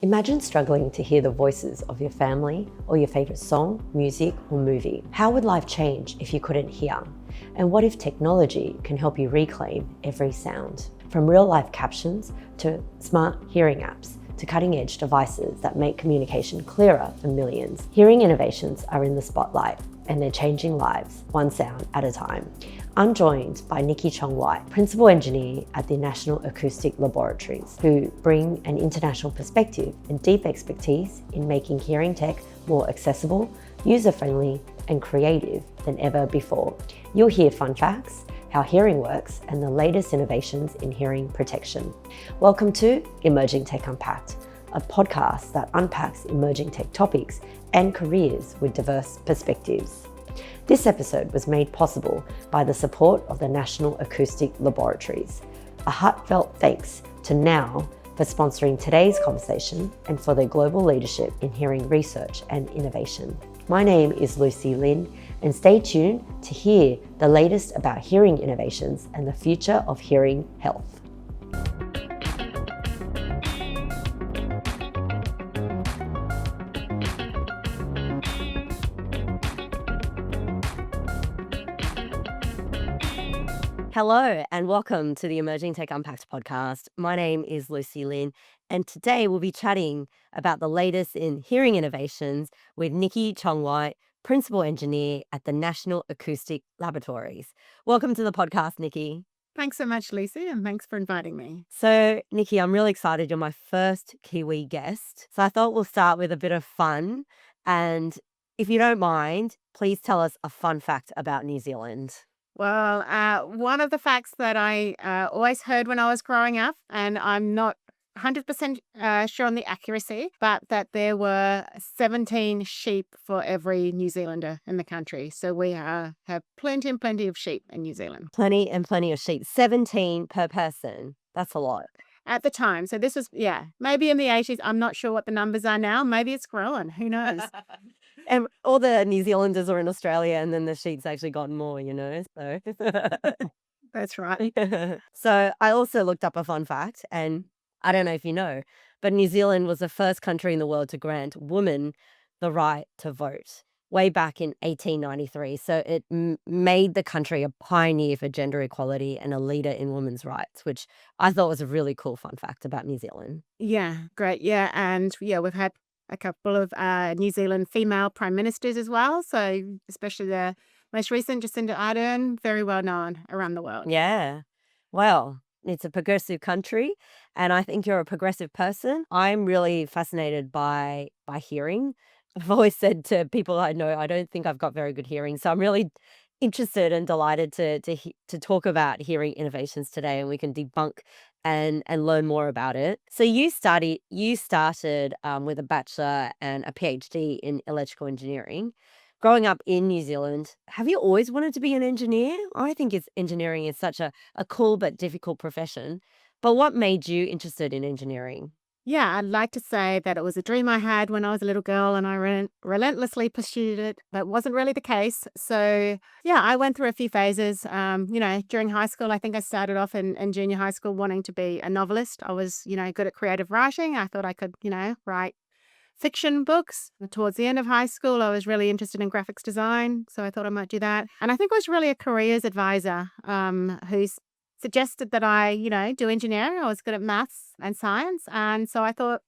Imagine struggling to hear the voices of your family or your favorite song, music, or movie. How would life change if you couldn't hear? And what if technology can help you reclaim every sound? From real-life captions to smart hearing apps to cutting-edge devices that make communication clearer for millions. Hearing innovations are in the spotlight and they're changing lives, one sound at a time. I'm joined by Nicky Chong-White, Principal Engineer at the National Acoustic Laboratories, who bring an international perspective and deep expertise in making hearing tech more accessible, user-friendly, and creative than ever before. You'll hear fun facts, how hearing works, and the latest innovations in hearing protection. Welcome to Emerging Tech Unpacked, a podcast that unpacks emerging tech topics and careers with diverse perspectives. This episode was made possible by the support of the National Acoustic Laboratories. A heartfelt thanks to Now for sponsoring today's conversation and for their global leadership in hearing research and innovation. My name is Lucy Lin, and stay tuned to hear the latest about hearing innovations and the future of hearing health. Hello and welcome to the Emerging Tech Unpacked podcast. My name is Lucy Lin, and today we'll be chatting about the latest in hearing innovations with Nicky Chong-White, Principal Engineer at the National Acoustic Laboratories. Welcome to the podcast, Nicky. Thanks so much, Lucy, and thanks for inviting me. So, Nicky, I'm really excited. You're my first Kiwi guest. So I thought we'll start with a bit of fun. And if you don't mind, please tell us a fun fact about New Zealand. Well, one of the facts that I always heard when I was growing up, and I'm not 100% sure on the accuracy, but that there were 17 sheep for every New Zealander in the country. So we have plenty and plenty of sheep in New Zealand. Plenty and plenty of sheep. 17 per person. That's a lot. At the time. So this was, maybe in the 80s. I'm not sure what the numbers are now. Maybe it's growing. Who knows? And all the New Zealanders are in Australia, and then the sheep's actually gotten more, so. That's right. So I also looked up a fun fact, and I don't know if you know, but New Zealand was the first country in the world to grant women the right to vote way back in 1893. So it made the country a pioneer for gender equality and a leader in women's rights, which I thought was a really cool fun fact about New Zealand. Yeah, great. Yeah, and we've had a couple of New Zealand female prime ministers as well. So especially the most recent, Jacinda Ardern, very well known around the world. Yeah. Well, it's a progressive country, and I think you're a progressive person. I'm really fascinated by hearing. I've always said to people I know, I don't think I've got very good hearing. So I'm really interested and delighted to talk about hearing innovations today, and we can debunk and learn more about it. So you started with a bachelor and a PhD in electrical engineering. Growing up in New Zealand, have you always wanted to be an engineer? I think engineering is such a cool but difficult profession. But what made you interested in engineering? Yeah, I'd like to say that it was a dream I had when I was a little girl and I relentlessly pursued it. That wasn't really the case. So, I went through a few phases. During high school, I think I started off in junior high school wanting to be a novelist. I was, good at creative writing. I thought I could, write fiction books. Towards the end of high school, I was really interested in graphics design. So I thought I might do that. And I think it was really a careers advisor who suggested that I, do engineering. I was good at maths and science. And so I thought,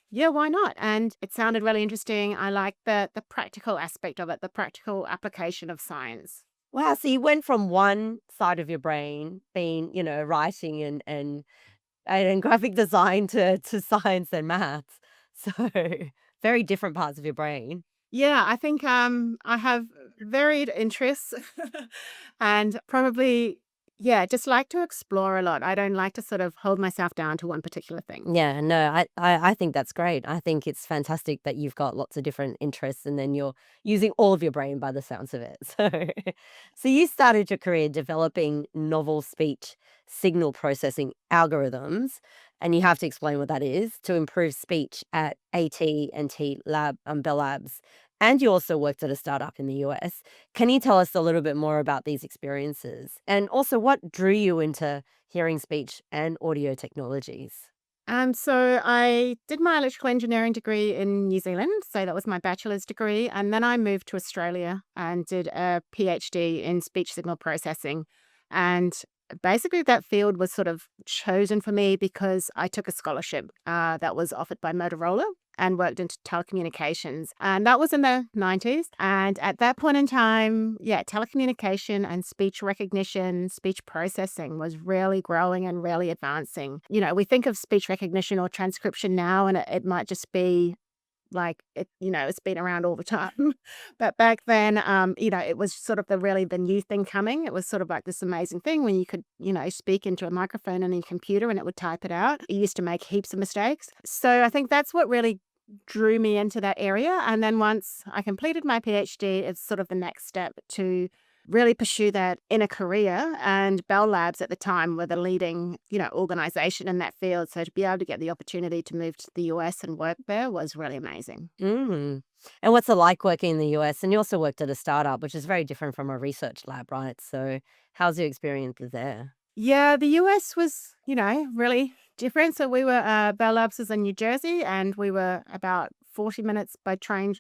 why not? And it sounded really interesting. I liked the practical aspect of it, the practical application of science. Wow, so you went from one side of your brain being, writing and graphic design to science and maths. So very different parts of your brain. Yeah, I think I have varied interests and probably, just like to explore a lot. I don't like to sort of hold myself down to one particular thing. Yeah, no, I think that's great. I think it's fantastic that you've got lots of different interests and then you're using all of your brain by the sounds of it. So you started your career developing novel speech signal processing algorithms, and you have to explain what that is, to improve speech at AT&T Bell Labs. And you also worked at a startup in the US. Can you tell us a little bit more about these experiences? And also, what drew you into hearing speech and audio technologies? So I did my electrical engineering degree in New Zealand. So that was my bachelor's degree. And then I moved to Australia and did a PhD in speech signal processing. And basically, that field was sort of chosen for me because I took a scholarship that was offered by Motorola and worked into telecommunications. And that was in the 90s. And at that point in time, yeah, telecommunication and speech recognition, speech processing was really growing and really advancing. We think of speech recognition or transcription now, and it might just be like it's been around all the time. But back then, it was sort of the new thing coming. It was sort of like this amazing thing when you could, speak into a microphone on your computer and it would type it out. You used to make heaps of mistakes. So I think that's what really drew me into that area. And then once I completed my PhD, it's sort of the next step to really pursue that in a career. And Bell Labs at the time were the leading, organization in that field. So to be able to get the opportunity to move to the US and work there was really amazing. Mm. And what's it like working in the US? And you also worked at a startup, which is very different from a research lab, right? So how's your experience there? Yeah, the US was, really different. So we were, Bell Labs was in New Jersey, and we were about 40 minutes by train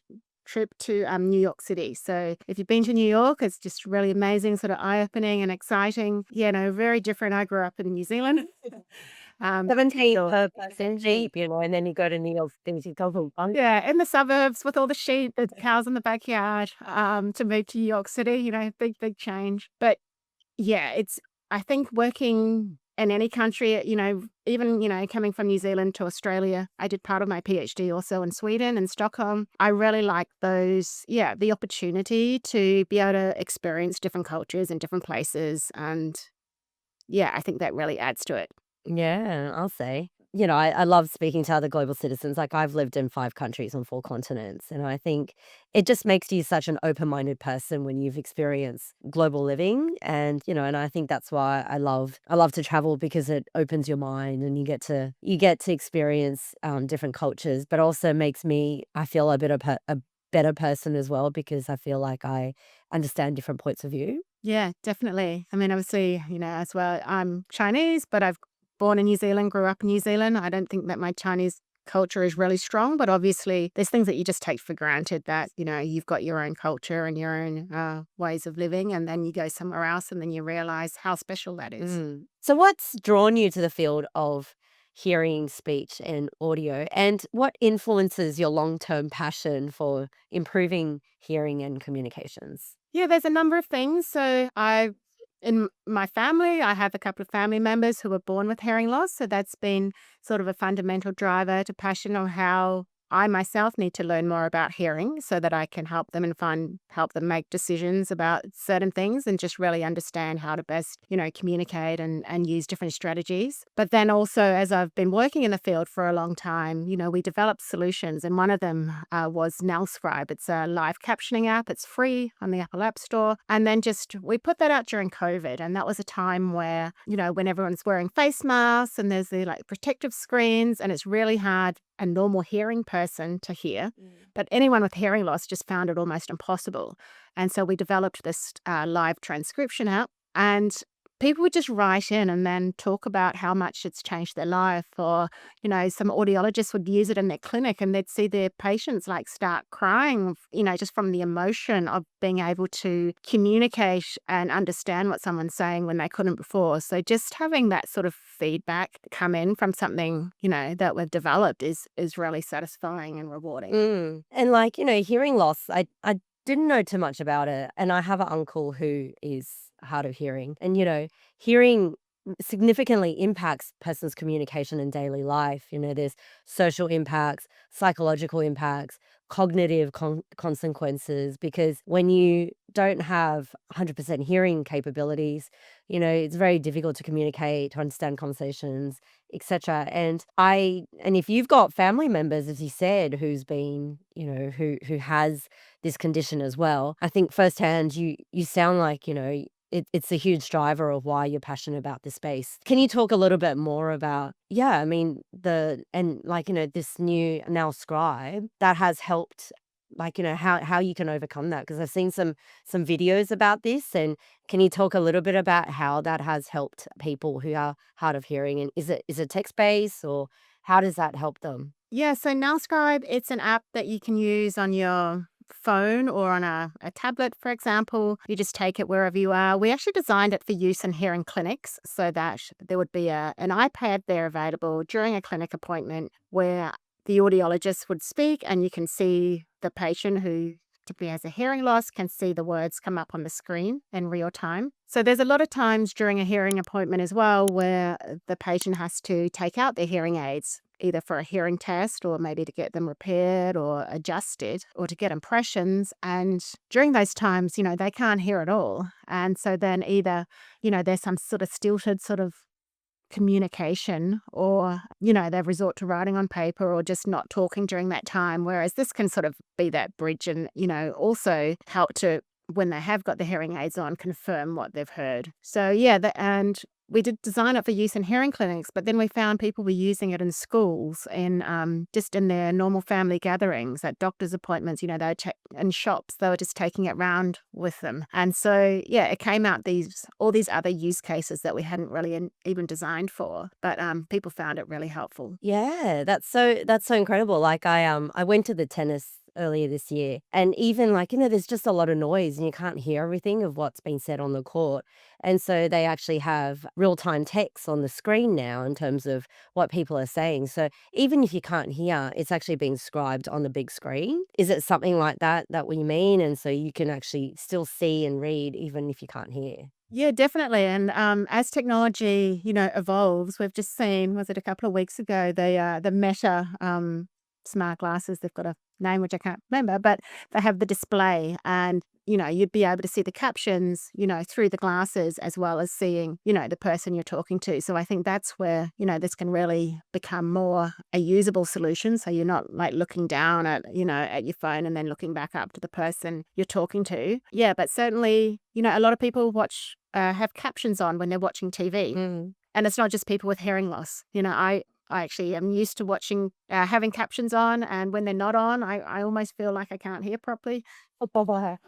trip to New York City. So if you've been to New York, it's just really amazing, sort of eye-opening and exciting. Yeah, no, very different. I grew up in New Zealand. 17 so per person Jeep, and then you go to New York City, double bunk. yeah, in the suburbs with all the sheep, the cows in the backyard, to move to New York City, big, big change. But yeah, I think working in any country, even, coming from New Zealand to Australia, I did part of my PhD also in Sweden and Stockholm. I really like the opportunity to be able to experience different cultures in different places. And yeah, I think that really adds to it. Yeah, I'll say. I love speaking to other global citizens. Like, I've lived in 5 countries on 4 continents, and I think it just makes you such an open-minded person when you've experienced global living, and I think that's why I love to travel, because it opens your mind and you get to experience, different cultures, but also makes me I feel a better person as well, because I feel like I understand different points of view. Yeah, definitely. I mean, obviously, as well, I'm Chinese, but I've born in New Zealand, grew up in New Zealand. I don't think that my Chinese culture is really strong, but obviously there's things that you just take for granted that, you've got your own culture and your own ways of living, and then you go somewhere else and then you realize how special that is. So what's drawn you to the field of hearing, speech, and audio, and what influences your long-term passion for improving hearing and communications? Yeah, there's a number of things. In my family, I have a couple of family members who were born with hearing loss. So that's been sort of a fundamental driver to passion on how I myself need to learn more about hearing so that I can help them and help them make decisions about certain things and just really understand how to best, communicate and use different strategies. But then also, as I've been working in the field for a long time, we developed solutions, and one of them was NowScribe. It's a live captioning app. It's free on the Apple App Store. And then we put that out during COVID, and that was a time where, when everyone's wearing face masks and there's the protective screens, and it's really hard a normal hearing person to hear, but anyone with hearing loss just found it almost impossible. And so we developed this live transcription app, and people would just write in and then talk about how much it's changed their life. Or, some audiologists would use it in their clinic and they'd see their patients start crying, just from the emotion of being able to communicate and understand what someone's saying when they couldn't before. So just having that sort of feedback come in from something, that we've developed is really satisfying and rewarding. And hearing loss, I didn't know too much about it, and I have an uncle who is hard of hearing, and hearing significantly impacts person's communication in daily life. There's social impacts, psychological impacts, cognitive consequences, because when you don't have 100% hearing capabilities, it's very difficult to communicate, to understand conversations, etc. And if you've got family members, as you said, who's been, who has this condition as well, I think firsthand you sound like, it's a huge driver of why you're passionate about this space. Can you talk a little bit more about, yeah, I mean, this new now Scribe that has helped, how you can overcome that? Because I've seen some videos about this, and can you talk a little bit about how that has helped people who are hard of hearing? And is it text based, or How does that help them? Yeah, so NowScribe, it's an app that you can use on your phone or on a tablet, for example. You just take it wherever you are. We actually designed it for use in hearing clinics so that there would be an iPad there available during a clinic appointment where the audiologist would speak and you can see the patient who typically has a hearing loss can see the words come up on the screen in real time. So there's a lot of times during a hearing appointment as well where the patient has to take out their hearing aids, either for a hearing test or maybe to get them repaired or adjusted or to get impressions. And during those times, they can't hear at all. And so then either, there's some sort of stilted sort of communication or, they resort to writing on paper or just not talking during that time. Whereas this can sort of be that bridge and, also help to, when they have got the hearing aids on, confirm what they've heard. So, yeah, and we did design it for use in hearing clinics, but then we found people were using it in schools and just in their normal family gatherings, at doctor's appointments, they were in shops, they were just taking it round with them. And so, yeah, it came out all these other use cases that we hadn't really even designed for, but people found it really helpful. Yeah, that's so incredible. Like I went to the tennis earlier this year, and even like, there's just a lot of noise and you can't hear everything of what's being said on the court. And so they actually have real-time text on the screen now in terms of what people are saying. So even if you can't hear, it's actually being scribed on the big screen. Is it something like that we mean? And so you can actually still see and read even if you can't hear. Yeah, definitely. And as technology, evolves, we've just seen, was it a couple of weeks ago, the Meta smart glasses. They've got a name which I can't remember, but they have the display, and you'd be able to see the captions, through the glasses as well as seeing, the person you're talking to. So I think that's where this can really become more a usable solution. So you're not like looking down at your phone and then looking back up to the person you're talking to. Yeah, but certainly, a lot of people have captions on when they're watching TV. Mm. And it's not just people with hearing loss. I actually am used to watching, having captions on, and when they're not on, I almost feel like I can't hear properly,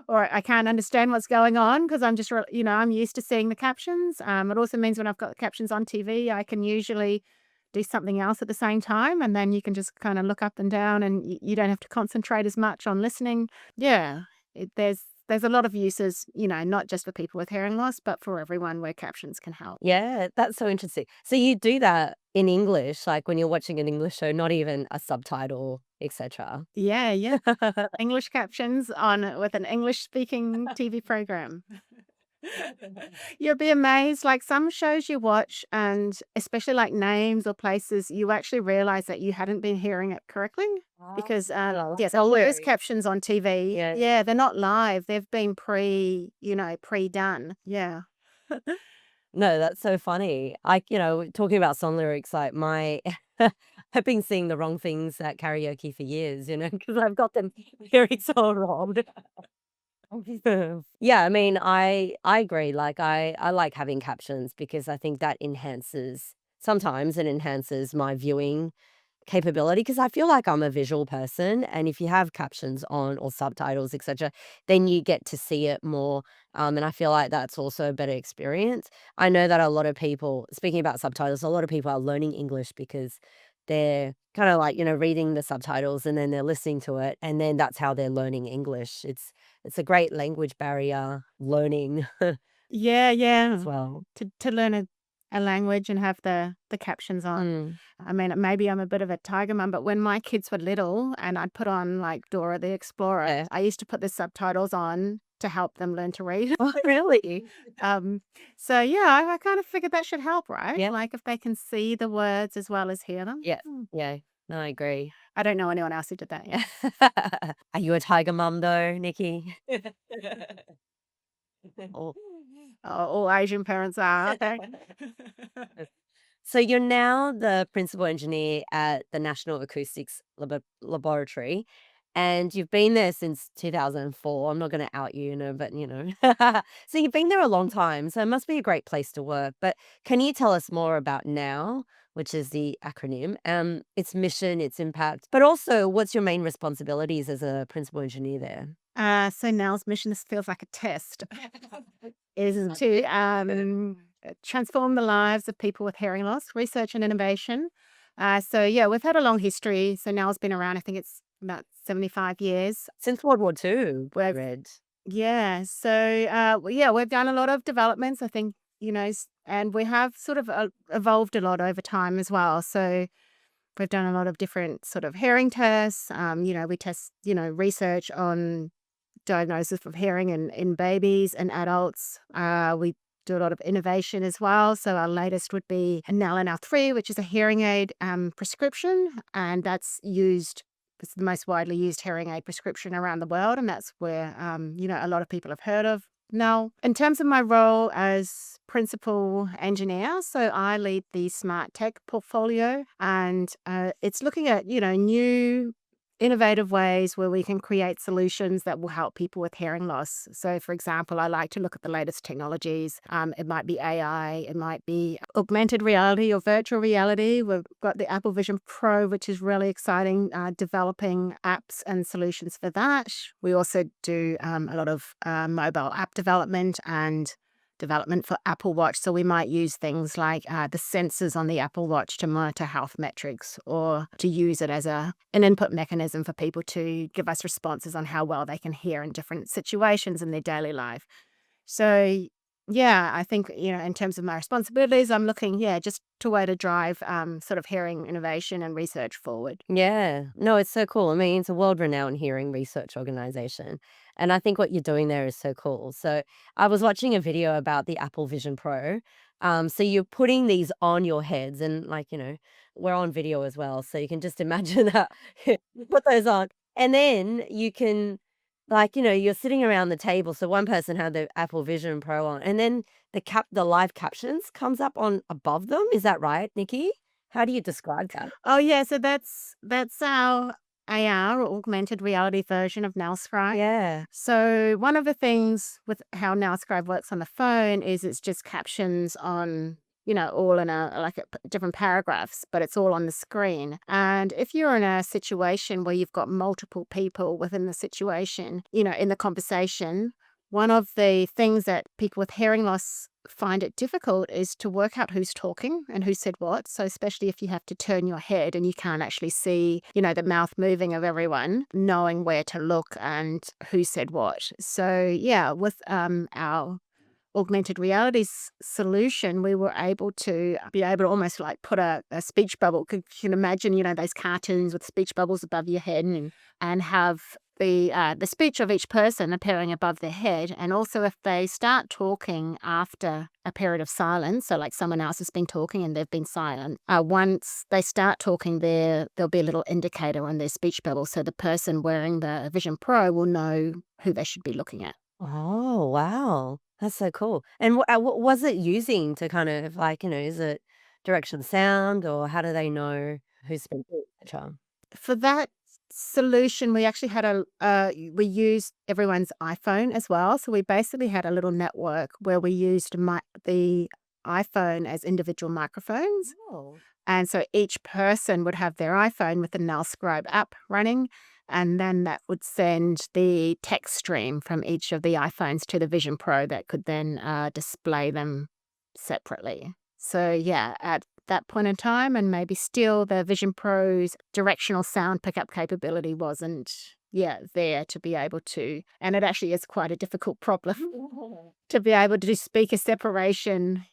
or I can't understand what's going on because I'm just, I'm used to seeing the captions. It also means when I've got the captions on TV, I can usually do something else at the same time, and then you can just kind of look up and down, and you don't have to concentrate as much on listening. Yeah, there's a lot of uses, not just for people with hearing loss, but for everyone where captions can help. Yeah, that's so interesting. So you do that in English, like when you're watching an English show, not even a subtitle, etc. Yeah, yeah. English captions on with an English speaking TV program. You'll be amazed. Like some shows you watch, and especially like names or places, you actually realize that you hadn't been hearing it correctly because, Oh, yes, that's all those scary. captions on TV, Yeah. yeah, they're not live. They've been pre-done. Yeah. No, that's so funny. Talking about song lyrics, like I've been singing the wrong things at karaoke for years, because I've got them lyrics all wrong. Yeah, I mean, I agree. Like I like having captions because I think that sometimes it enhances my viewing capability because I feel like I'm a visual person, and if you have captions on or subtitles, etc., then you get to see it more, and I feel like that's also a better experience. I know that a lot of people, speaking about subtitles, a lot of people are learning English because they're kind of like, reading the subtitles and then they're listening to it, and then that's how they're learning English. It's a great language barrier learning Yeah, as yeah. well. To learn a language and have the captions on. Mm. I mean, maybe I'm a bit of a tiger mum, but when my kids were little and I'd put on like Dora the Explorer, Yeah. I used to put the subtitles on to help them learn to read. Oh, really? Um, so yeah, I kind of figured that should help, right? Yeah. Like if they can see the words as well as hear them. Yeah. Yeah. No, I agree. I don't know anyone else who did that yet. Are you a tiger mum though, Nikki? Or All Asian parents are. Okay. so you're now the principal engineer at the National Acoustics Laboratory, and you've been there since 2004. I'm not going to out you, but so you've been there a long time. So it must be a great place to work. But can you tell us more about now, which is the acronym, its mission, its impact, but also what's your main responsibilities as a principal engineer there? So Now's mission, this feels like a test, is to transform the lives of people with hearing loss, research and innovation, So yeah, we've had a long history. So now it's been around, I think it's about 75 years. Since World War II, I We've read. Yeah. So yeah, we've done a lot of developments, I think, and we have sort of evolved a lot over time as well. So we've done a lot of different sort of hearing tests. We test, research on diagnosis of hearing in babies and adults. We do a lot of innovation as well. So our latest would be a Now 3, which is a hearing aid prescription, and that's used. It's the most widely used hearing aid prescription around the world, and that's where a lot of people have heard of. Now, in terms of my role as principal engineer, so I lead the smart tech portfolio, and it's looking at new innovative ways where we can create solutions that will help people with hearing loss. So, for example, I like to look at the latest technologies. It might be AI, it might be augmented reality or virtual reality. We've got the Apple Vision Pro, which is really exciting, developing apps and solutions for that. We also do a lot of mobile app development and development for Apple Watch. So we might use things like the sensors on the Apple Watch to monitor health metrics, or to use it as an input mechanism for people to give us responses on how well they can hear in different situations in their daily life. So yeah, I think, in terms of my responsibilities, I'm looking, just to way to drive sort of hearing innovation and research forward. Yeah. No, it's so cool. I mean, it's a world-renowned hearing research organization, and I think what you're doing there is so cool. So, I was watching a video about the Apple Vision Pro. So you're putting these on your heads and, like, we're on video as well, so you can just imagine that you put those on, and then you can, like, you're sitting around the table, so one person had the Apple Vision Pro on, and then the live captions comes up on above them. Is that right, Nikki? How do you describe that? Oh yeah, so that's our AR, or augmented reality version of NowScribe. Yeah. So one of the things with how NowScribe works on the phone is it's just captions on, all in different paragraphs, but it's all on the screen. And if you're in a situation where you've got multiple people within the situation, in the conversation, one of the things that people with hearing loss find it difficult is to work out who's talking and who said what. So especially if you have to turn your head and you can't actually see, the mouth moving of everyone, knowing where to look and who said what. So yeah, with our augmented reality solution, we were able to almost like put a speech bubble. You can imagine, those cartoons with speech bubbles above your head, and have the speech of each person appearing above their head. And also, if they start talking after a period of silence, so like someone else has been talking and they've been silent, once they start talking, there'll be a little indicator on their speech bubble, so the person wearing the Vision Pro will know who they should be looking at. Oh, wow. That's so cool. And what was it using to kind of, like, is it direction sound, or how do they know who's speaking, et cetera? For that solution, we actually had we used everyone's iPhone as well. So we basically had a little network where we used the iPhone as individual microphones. Oh. And so each person would have their iPhone with the NowScribe app running, and then that would send the text stream from each of the iPhones to the Vision Pro that could then display them separately. So yeah, at that point in time, and maybe still, the Vision Pro's directional sound pickup capability wasn't there to be able to, and it actually is quite a difficult problem to be able to do speaker separation,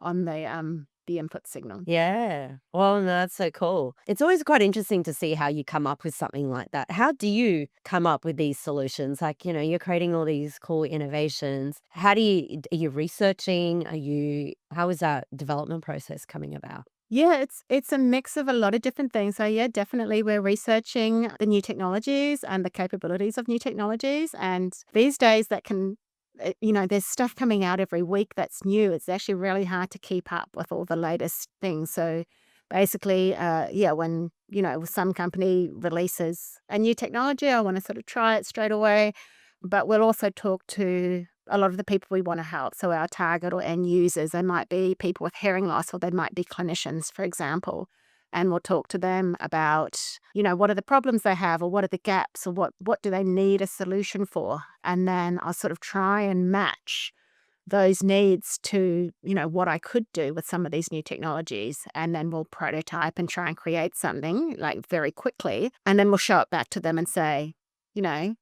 on the input signal. Yeah. Well, no, that's so cool. It's always quite interesting to see how you come up with something like that. How do you come up with these solutions? Like, you're creating all these cool innovations. Are you researching? How is that development process coming about? Yeah, it's a mix of a lot of different things. So yeah, definitely we're researching the new technologies and the capabilities of new technologies. And these days there's stuff coming out every week that's new. It's actually really hard to keep up with all the latest things. So basically, when, some company releases a new technology, I want to sort of try it straight away. But we'll also talk to a lot of the people we want to help. So our target or end users, they might be people with hearing loss, or they might be clinicians, for example. And we'll talk to them about, what are the problems they have, or what are the gaps, or what do they need a solution for? And then I'll sort of try and match those needs to, what I could do with some of these new technologies. And then we'll prototype and try and create something like very quickly. And then we'll show it back to them and say, do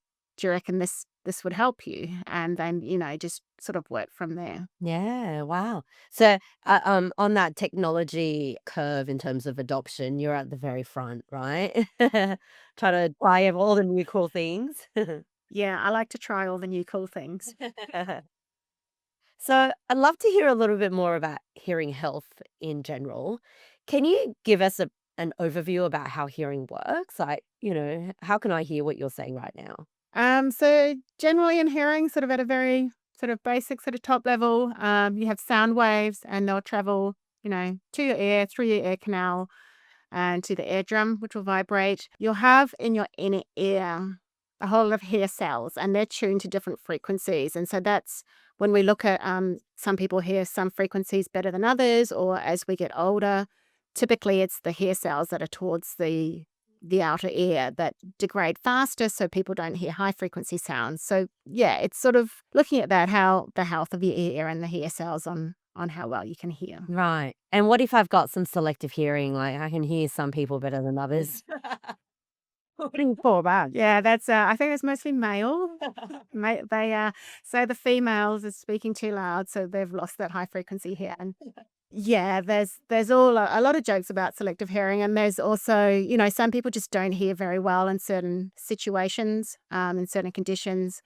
you reckon this would help you? And then, just sort of work from there. Yeah, wow. So, on that technology curve in terms of adoption, you're at the very front, right? Try to try all the new cool things. Yeah, I like to try all the new cool things. So, I'd love to hear a little bit more about hearing health in general. Can you give us an overview about how hearing works? Like, how can I hear what you're saying right now? So generally in hearing, sort of at a very sort of basic sort of top level, you have sound waves and they'll travel, to your ear, through your ear canal and to the eardrum, which will vibrate. You'll have in your inner ear a whole lot of hair cells and they're tuned to different frequencies. And so that's when we look at some people hear some frequencies better than others, or as we get older, typically it's the hair cells that are towards the outer ear that degrade faster so people don't hear high frequency sounds. So yeah, it's sort of looking at that, how the health of your ear and the hair cells on how well you can hear. Right. And what if I've got some selective hearing? Like, I can hear some people better than others. What do you call that? Yeah, that's I think it's mostly male. They say the females are speaking too loud, so they've lost that high frequency hearing. Yeah, there's all a lot of jokes about selective hearing, and there's also, some people just don't hear very well in certain situations, in certain conditions.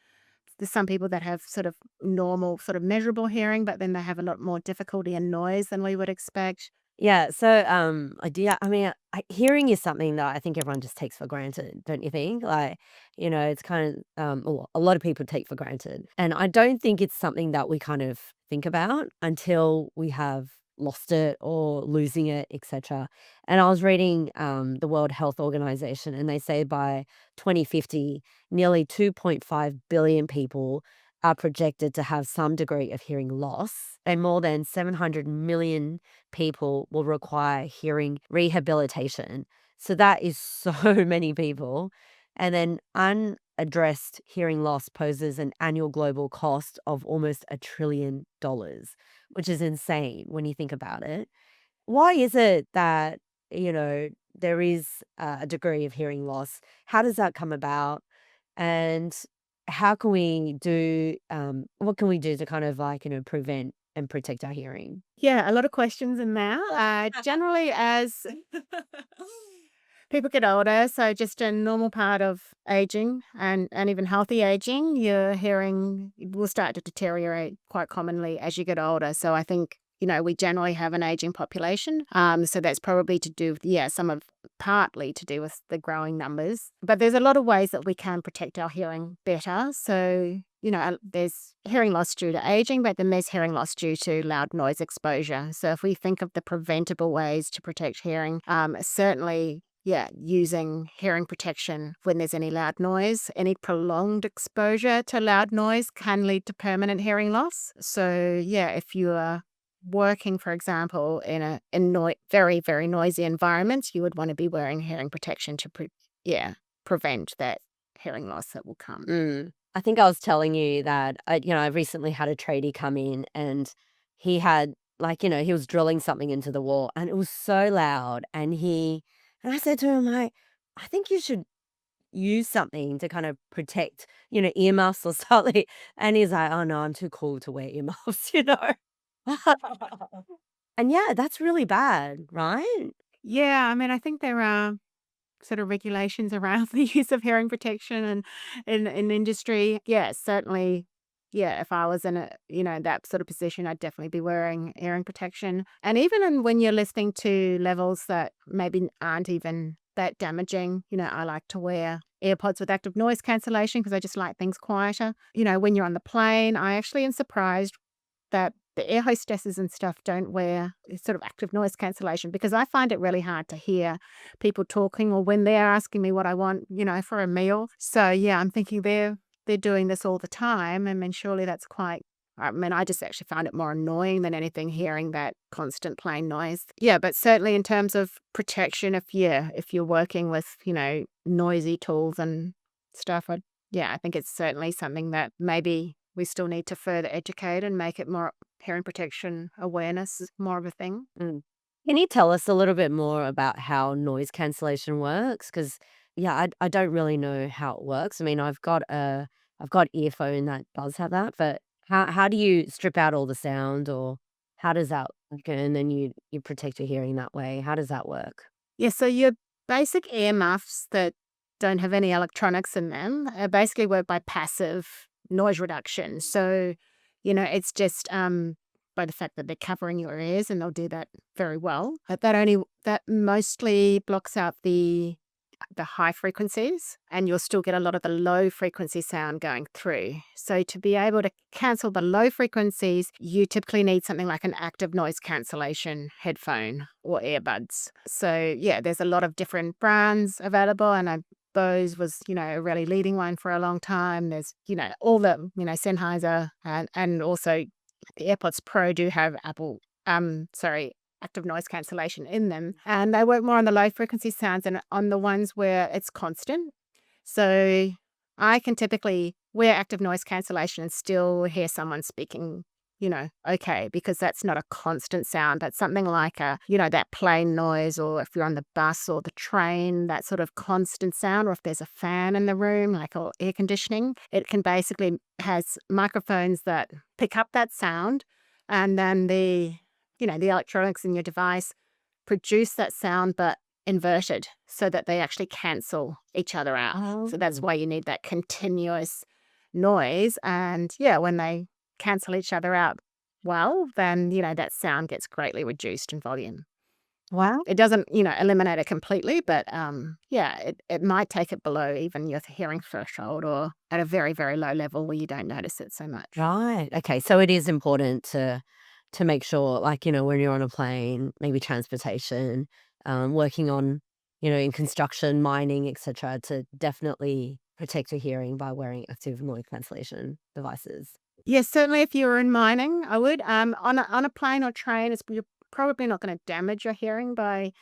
There's some people that have sort of normal, sort of measurable hearing, but then they have a lot more difficulty in noise than we would expect. Yeah, so, I mean, hearing is something that I think everyone just takes for granted, don't you think? Like, it's kind of, well, a lot of people take for granted, and I don't think it's something that we kind of think about until we have lost it or losing it, etc. And I was reading, the World Health Organization, and they say by 2050, nearly 2.5 billion people are projected to have some degree of hearing loss, and more than 700 million people will require hearing rehabilitation. So that is so many people. And then unaddressed hearing loss poses an annual global cost of almost $1 trillion, which is insane when you think about it. Why is it that, there is a degree of hearing loss? How does that come about? And how can we do, what can we do to kind of like, prevent and protect our hearing? Yeah, a lot of questions in there. Generally, as people get older, so just a normal part of aging and even healthy aging, your hearing will start to deteriorate quite commonly as you get older. So I think, we generally have an aging population. So that's probably to do with, yeah, partly to do with the growing numbers. But there's a lot of ways that we can protect our hearing better. So, there's hearing loss due to aging, but then there's hearing loss due to loud noise exposure. So if we think of the preventable ways to protect hearing, certainly, yeah, using hearing protection when there's any loud noise. Any prolonged exposure to loud noise can lead to permanent hearing loss. So yeah, if you are working, for example, in very, very noisy environments, you would want to be wearing hearing protection to prevent that hearing loss that will come. I think I was telling you that I recently had a tradie come in, and he had like, he was drilling something into the wall, and it was so loud, and I said to him, like, I think you should use something to kind of protect, earmuffs or something. And he's like, oh no, I'm too cool to wear earmuffs. And yeah, that's really bad, right? Yeah, I mean, I think there are sort of regulations around the use of hearing protection and in industry. Yeah, certainly. Yeah, if I was in that sort of position, I'd definitely be wearing hearing protection. And even when you're listening to levels that maybe aren't even that damaging, I like to wear AirPods with active noise cancellation because I just like things quieter. When you're on the plane, I actually am surprised that the air hostesses and stuff don't wear sort of active noise cancellation because I find it really hard to hear people talking or when they're asking me what I want, for a meal. So yeah, I'm thinking they're doing this all the time. I mean, surely that's I just actually found it more annoying than anything hearing that constant plane noise. Yeah, but certainly in terms of protection, if you're working with, noisy tools and stuff, I think it's certainly something that maybe we still need to further educate and make it more hearing protection awareness more of a thing. Mm. Can you tell us a little bit more about how noise cancellation works? Because yeah, I don't really know how it works. I mean, I've got earphone that does have that, but how do you strip out all the sound, or how does that work? And then you protect your hearing that way. How does that work? Yeah, so your basic ear muffs that don't have any electronics in them basically work by passive noise reduction. So, it's just by the fact that they're covering your ears, and they'll do that very well. But that mostly blocks out the high frequencies, and you'll still get a lot of the low frequency sound going through. So to be able to cancel the low frequencies, you typically need something like an active noise cancellation headphone or earbuds. So yeah, there's a lot of different brands available, and Bose was, a really leading one for a long time. There's, all the, Sennheiser, and also the AirPods Pro do have active noise cancellation in them. And they work more on the low frequency sounds and on the ones where it's constant. So I can typically wear active noise cancellation and still hear someone speaking, okay, because that's not a constant sound, but something like that plane noise, or if you're on the bus or the train, that sort of constant sound, or if there's a fan in the room, like, or air conditioning, it can basically has microphones that pick up that sound, and then the electronics in your device produce that sound, but inverted so that they actually cancel each other out. So that's Oh. why you need that continuous noise. And yeah, when they cancel each other out well, then, that sound gets greatly reduced in volume. Wow. It doesn't, eliminate it completely, but yeah, it might take it below even your hearing threshold, or at a very, very low level where you don't notice it so much. Right. Okay. So it is important to make sure, like, when you're on a plane, maybe transportation, working on, in construction, mining, etc., to definitely protect your hearing by wearing active noise cancellation devices. Yes, certainly if you were in mining, I would. On a plane or train, you're probably not going to damage your hearing by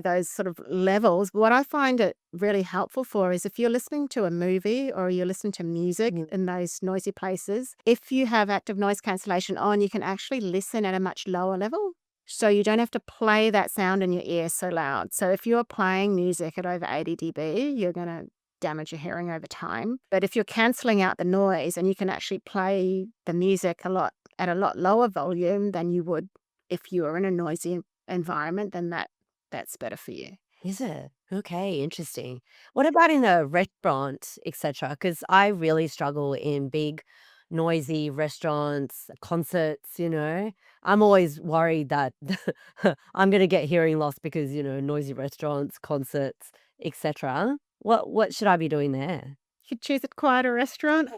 those sort of levels. But what I find it really helpful for is if you're listening to a movie or you're listening to music Mm. in those noisy places, if you have active noise cancellation on, you can actually listen at a much lower level. So you don't have to play that sound in your ear so loud. So if you're playing music at over 80 dB, you're going to damage your hearing over time. But if you're cancelling out the noise, and you can actually play the music at a lot lower volume than you would if you were in a noisy environment, then that's better for you. Is it? Okay, interesting. What about in a restaurant, etc.? Because I really struggle in big, noisy restaurants, concerts. I'm always worried that I'm going to get hearing loss because, noisy restaurants, concerts, etc. What should I be doing there? You choose a quieter restaurant.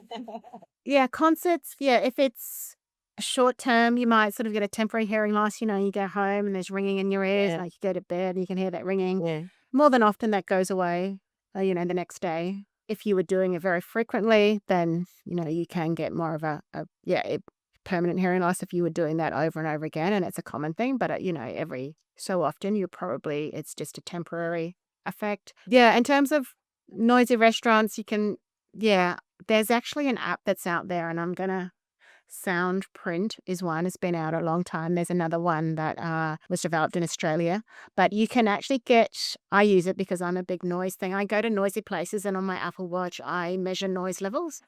Yeah, concerts, yeah, if it's short term, you might sort of get a temporary hearing loss. You go home and there's ringing in your ears, Yeah, like you go to bed and you can hear that ringing. yeah. More than often, that goes away, the next day. If you were doing it very frequently, then, you can get more of a permanent hearing loss if you were doing that over and over again. And it's a common thing, but, every so often, it's just a temporary effect. Yeah, in terms of noisy restaurants, yeah, there's actually an app that's out there, and I'm gonna Soundprint is one. It's been out a long time. There's another one that was developed in Australia, but you can actually get. I use it because I'm a big noise thing. I go to noisy places, and on my Apple Watch, I measure noise levels.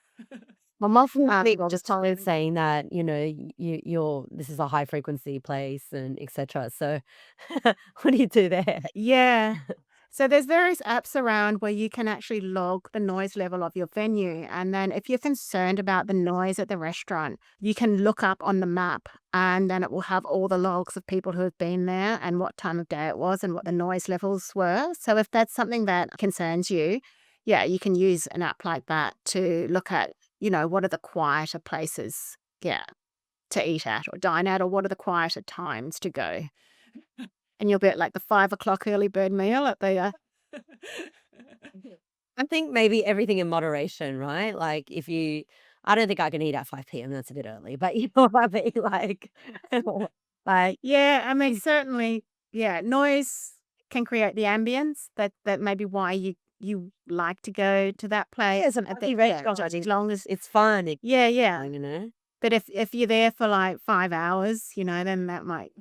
My mom All the just told time. saying that, you're this is a high frequency place and etc. So what do you do there? Yeah. So there's various apps around where you can actually log the noise level of your venue. And then if you're concerned about the noise at the restaurant, you can look up on the map, and then it will have all the logs of people who have been there and what time of day it was and what the noise levels were. So if that's something that concerns you, yeah, you can use an app like that to look at, what are the quieter places, yeah, to eat at or dine at, or what are the quieter times to go. And you'll be at, like, the 5 o'clock early bird meal at the, I think maybe everything in moderation, right? Like I don't think I can eat at 5 p.m. That's a bit early, but you know what I mean? Like, Yeah, I mean, certainly, yeah, noise can create the ambience that may be why you like to go to that place. Yeah, it's a I happy think restaurant. as long as It's fun. It's yeah, yeah. fun, you know? But if you're there for like 5 hours, then that might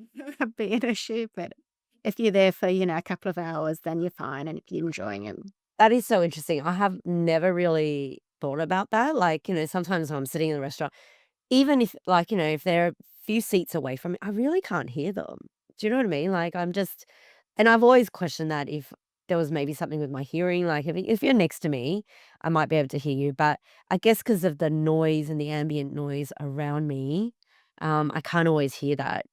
be an issue. But if you're there for, a couple of hours, then you're fine. And if you're enjoying it. That is so interesting. I have never really thought about that. Like, sometimes when I'm sitting in a restaurant, even if, like, if they're a few seats away from me, I really can't hear them. Do you know what I mean? Like, and I've always questioned that if there was maybe something with my hearing, like if you're next to me, I might be able to hear you. But I guess because of the noise and the ambient noise around me, I can't always hear that.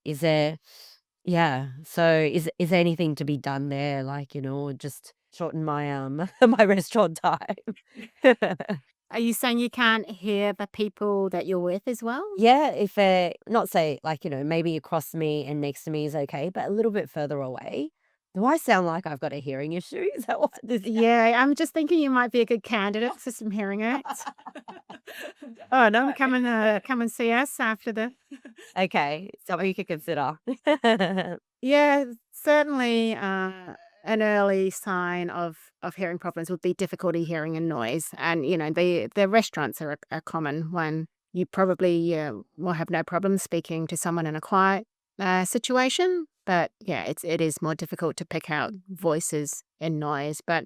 Yeah. So is there anything to be done there? Like, or just shorten my my restaurant time. Are you saying you can't hear the people that you're with as well? Yeah, if they're not say like, maybe across me and next to me is okay, but a little bit further away. Do I sound like I've got a hearing issue? Is that what this Yeah, I'm just thinking you might be a good candidate for some hearing aids. Oh no, come and see us after the. Okay, something you could consider. Yeah, certainly. An early sign of hearing problems would be difficulty hearing and noise, and the restaurants are a common one. You probably will have no problem speaking to someone in a quiet situation, but yeah, it is more difficult to pick out voices in noise. But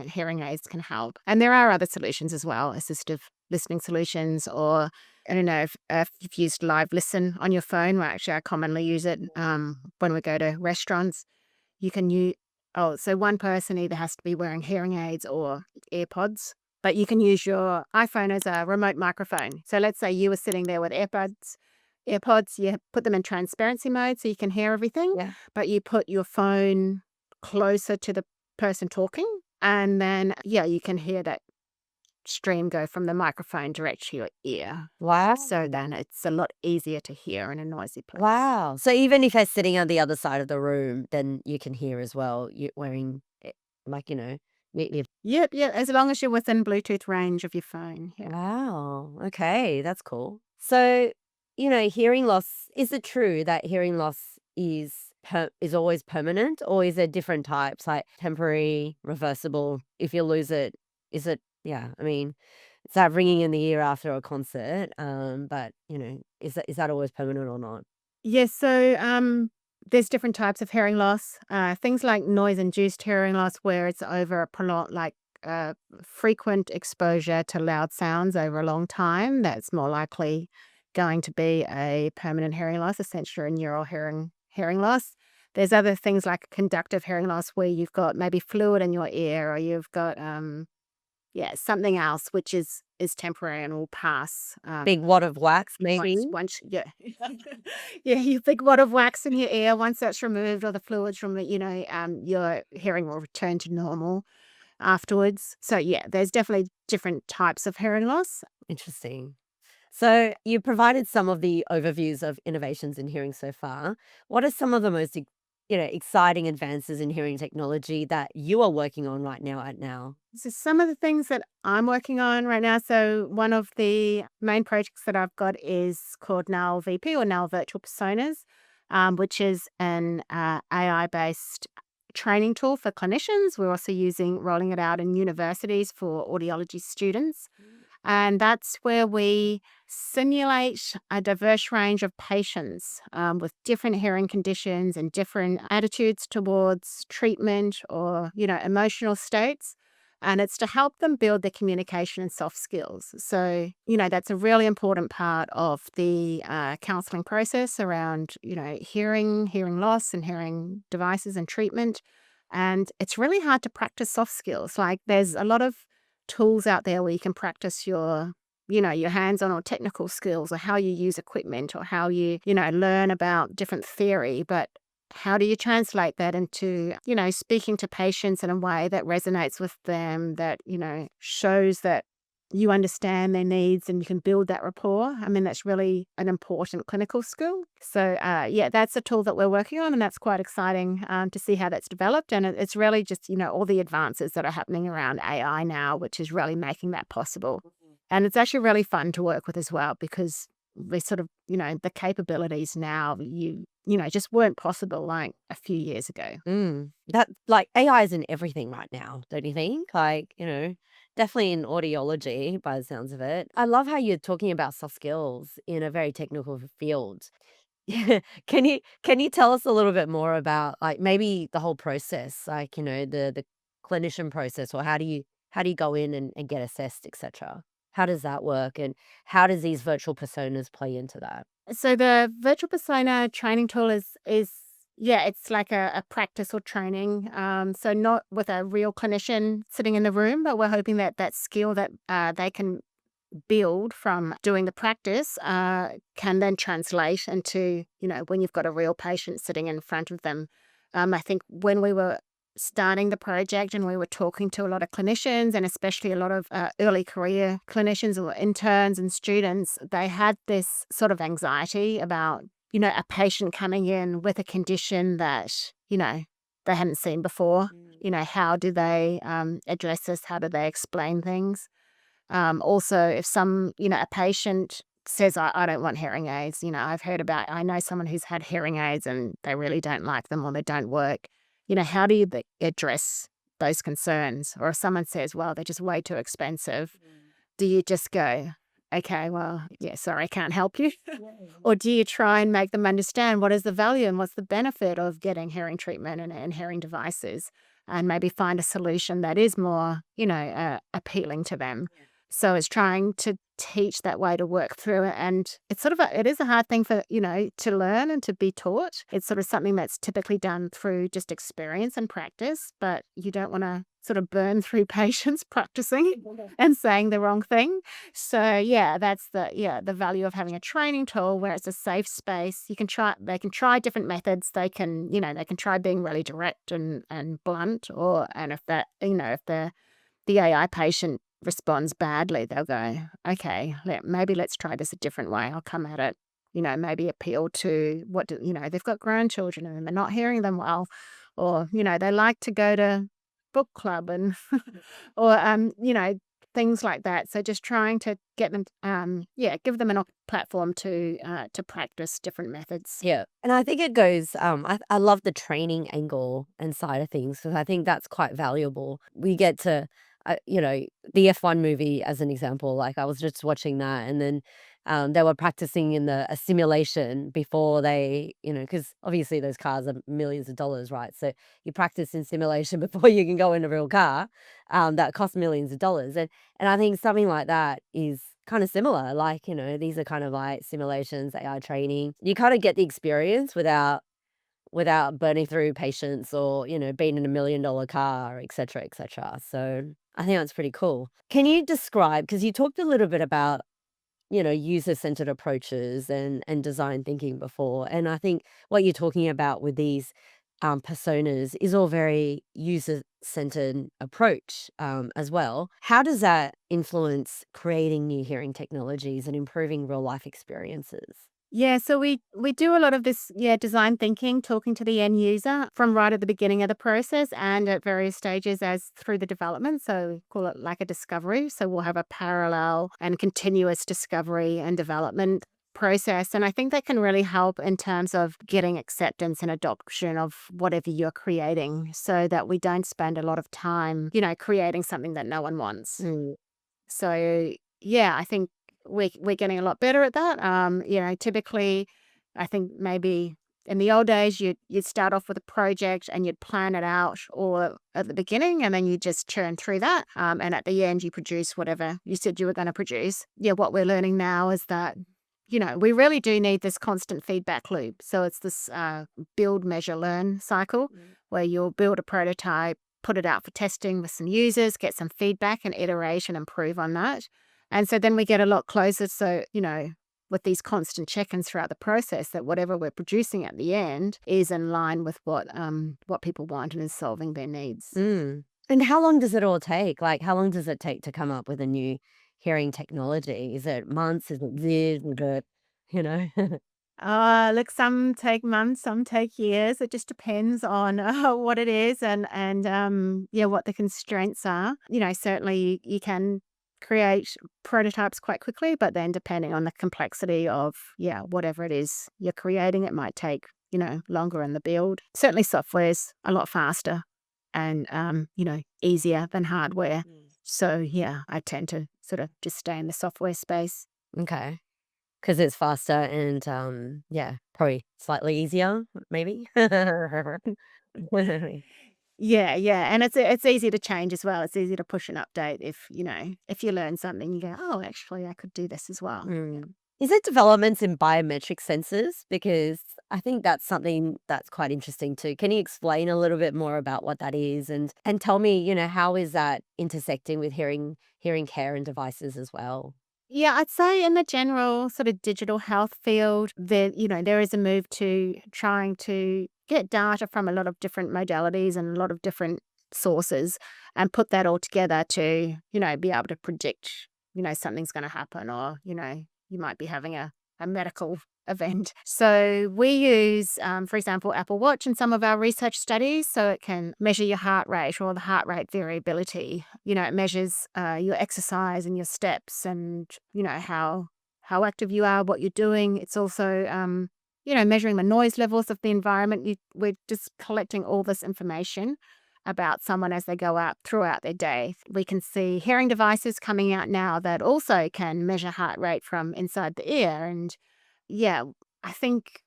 hearing aids can help, and there are other solutions as well, assistive listening solutions, or I don't know if you've used Live Listen on your phone. Well, actually, I commonly use it when we go to restaurants. You can use, oh, so one person either has to be wearing hearing aids or AirPods, but you can use your iPhone as a remote microphone. So let's say you were sitting there with AirPods, you put them in transparency mode so you can hear everything, Yeah. but you put your phone closer to the person talking, and then, yeah, you can hear that stream go from the microphone direct to your ear. Wow. So then it's a lot easier to hear in a noisy place. Wow. So even if they're sitting on the other side of the room, then you can hear as well. You're wearing like, you Yep, yep. As long as you're within Bluetooth range of your phone. Yeah. wow. Okay, that's cool. So, hearing loss, is it true that hearing loss is always permanent, or is there different types like temporary, reversible? If you lose it, is it yeah, I mean, it's that ringing in the ear after a concert, but, is that always permanent or not? Yes, so there's different types of hearing loss. Things like noise-induced hearing loss, where it's over a prolonged, like frequent exposure to loud sounds over a long time. That's more likely going to be a permanent hearing loss, essentially a neural hearing loss. There's other things like conductive hearing loss, where you've got maybe fluid in your ear, or you've got yeah, something else which is temporary and will pass. Big wad of wax, maybe? Once yeah. Yeah, you think wad of wax in your ear, once that's removed or the fluids removed, your hearing will return to normal afterwards. So yeah, there's definitely different types of hearing loss. Interesting. So you provided some of the overviews of innovations in hearing so far. What are some of the most, exciting advances in hearing technology that you are working on right now at Now? So some of the things that I'm working on right now, so one of the main projects that I've got is called Now VP, or Now Virtual Personas, which is an AI-based training tool for clinicians. We're also rolling it out in universities for audiology students. And that's where we simulate a diverse range of patients with different hearing conditions and different attitudes towards treatment, or, emotional states. And it's to help them build their communication and soft skills. So, that's a really important part of the counseling process around, hearing loss and hearing devices and treatment. And it's really hard to practice soft skills. Like, there's a lot of tools out there where you can practice your hands-on or technical skills, or how you use equipment, or how you, learn about different theory. But how do you translate that into, speaking to patients in a way that resonates with them, that, shows that you understand their needs and you can build that rapport? I mean, that's really an important clinical skill. So, yeah, that's a tool that we're working on, and that's quite exciting to see how that's developed. And it's really just, all the advances that are happening around AI now, which is really making that possible. And it's actually really fun to work with as well, because we sort of, the capabilities now, just weren't possible like a few years ago. That like AI is in everything right now, don't you think? Like, definitely in audiology by the sounds of it. I love how you're talking about soft skills in a very technical field. Can you tell us a little bit more about like maybe the whole process, like, the clinician process, or how do you go in and get assessed, etc. How does that work, and how does these virtual personas play into that? So the virtual persona training tool is yeah, it's like a practice or training. So not with a real clinician sitting in the room, but we're hoping that that skill that they can build from doing the practice can then translate into, when you've got a real patient sitting in front of them. I think when we were starting the project and we were talking to a lot of clinicians and especially a lot of early career clinicians or interns and students, they had this sort of anxiety about, a patient coming in with a condition that, they hadn't seen before. How do they address this? How do they explain things? Also, if a patient says, I don't want hearing aids, I know someone who's had hearing aids and they really don't like them or they don't work. How do you address those concerns? Or if someone says, well, they're just way too expensive, do you just go, okay, well, yeah, sorry, I can't help you? Or do you try and make them understand what is the value and what's the benefit of getting hearing treatment and hearing devices and maybe find a solution that is more, appealing to them? So it's trying to teach that way to work through it. And it's it is a hard thing for, to learn and to be taught. It's sort of something that's typically done through just experience and practice, but you don't want to sort of burn through patients practicing and saying the wrong thing. So yeah, that's the value of having a training tool where it's a safe space. They can try different methods. They can try being really direct and blunt, and if the AI patient responds badly, they'll go, okay, maybe let's try this a different way. I'll come at it, maybe appeal to they've got grandchildren and they're not hearing them well, or, they like to go to book club and, or, things like that. So just trying to get them, give them a platform to practice different methods. Yeah. And I think it goes, I love the training angle and side of things because I think that's quite valuable. We get to, the F1 movie as an example, like I was just watching that and then they were practicing in a simulation before they, because obviously those cars are millions of dollars, right? So you practice in simulation before you can go in a real car that costs millions of dollars. And I think something like that is kind of similar. Like, these are kind of like simulations, AI training. You kind of get the experience without burning through patience or, being in $1 million car, et cetera, et cetera. So I think that's pretty cool. Can you describe, because you talked a little bit about, user-centered approaches and design thinking before. And I think what you're talking about with these personas is all very user-centered approach as well. How does that influence creating new hearing technologies and improving real life experiences? Yeah, so we do a lot of this, design thinking, talking to the end user from right at the beginning of the process and at various stages as through the development. So we call it like a discovery. So we'll have a parallel and continuous discovery and development process. And I think that can really help in terms of getting acceptance and adoption of whatever you're creating so that we don't spend a lot of time, creating something that no one wants. So yeah, I think we're getting a lot better at that. Typically, I think maybe in the old days you'd start off with a project and you'd plan it out all at the beginning, and then you just churn through that. And at the end, you produce whatever you said you were going to produce. Yeah, what we're learning now is that we really do need this constant feedback loop. So it's this build, measure, learn cycle where you'll build a prototype, put it out for testing with some users, get some feedback and iteration, improve on that. And so then we get a lot closer. So, with these constant check-ins throughout the process, that whatever we're producing at the end is in line with what people want and is solving their needs. And how long does it all take? Like, how long does it take to come up with a new hearing technology? Is it months? Is it years? Is it, you know? Look, some take months, some take years. It just depends on what it is and what the constraints are. Certainly you can create prototypes quite quickly, but then depending on the complexity of whatever it is you're creating, it might take longer in the build. Certainly software's a lot faster and, easier than hardware. So, yeah, I tend to sort of just stay in the software space. Okay. Because it's faster and, yeah, probably slightly easier, maybe? Yeah, yeah, and it's easy to change as well. It's easy to push an update if you learn something, you go, "Oh, actually, I could do this as well." Yeah. Mm. Is it developments in biometric sensors? Because I think that's something that's quite interesting too. Can you explain a little bit more about what that is and tell me, how is that intersecting with hearing care and devices as well? Yeah, I'd say in the general sort of digital health field, there is a move to trying to get data from a lot of different modalities and a lot of different sources and put that all together to, be able to predict, something's going to happen or, you might be having a medical event. So we use, for example, Apple Watch in some of our research studies so it can measure your heart rate or the heart rate variability. It measures your exercise and your steps and, how active you are, what you're doing. It's also, measuring the noise levels of the environment. We're just collecting all this information about someone as they go out throughout their day. We can see hearing devices coming out now that also can measure heart rate from inside the ear. And yeah, I think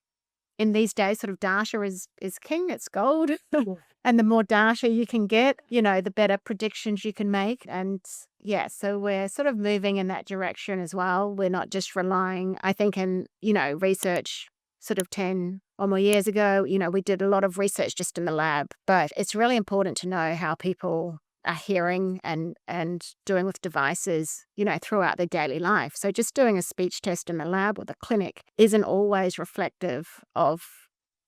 in these days, sort of data is king. It's gold. And the more data you can get, the better predictions you can make. And yeah, so we're sort of moving in that direction as well. We're not just relying, I think, in, research sort of 10 or more years ago, we did a lot of research just in the lab. But it's really important to know how people are hearing and doing with devices, throughout their daily life. So just doing a speech test in the lab or the clinic isn't always reflective of,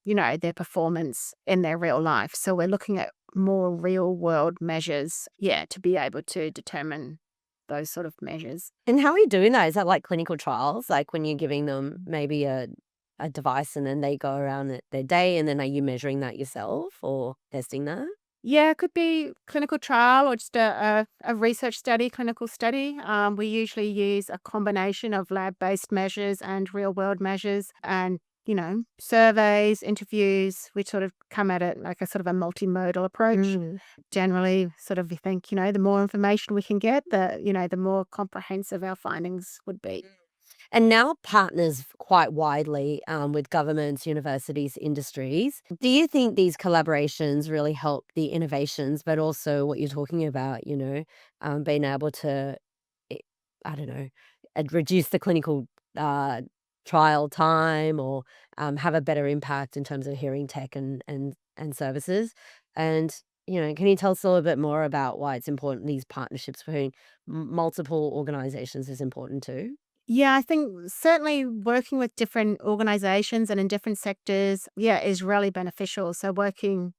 their performance in their real life. So we're looking at more real world measures, to be able to determine those sort of measures. And how are you doing that? Is that like clinical trials? Like when you're giving them maybe a device and then they go around their day and then are you measuring that yourself or testing that? Yeah, it could be clinical trial or just a research study, clinical study. We usually use a combination of lab-based measures and real-world measures and, surveys, interviews. We sort of come at it like a sort of a multimodal approach. Mm. Generally, sort of we think, the more information we can get, the more comprehensive our findings would be. And now partners quite widely with governments, universities, industries. Do you think these collaborations really help the innovations, but also what you're talking about, being able to, eh, I don't know, reduce the clinical uh, trial time or have a better impact in terms of hearing tech and services? And, can you tell us a little bit more about why it's important, these partnerships between multiple organizations is important too? Yeah, I think certainly working with different organizations and in different sectors, is really beneficial. So working,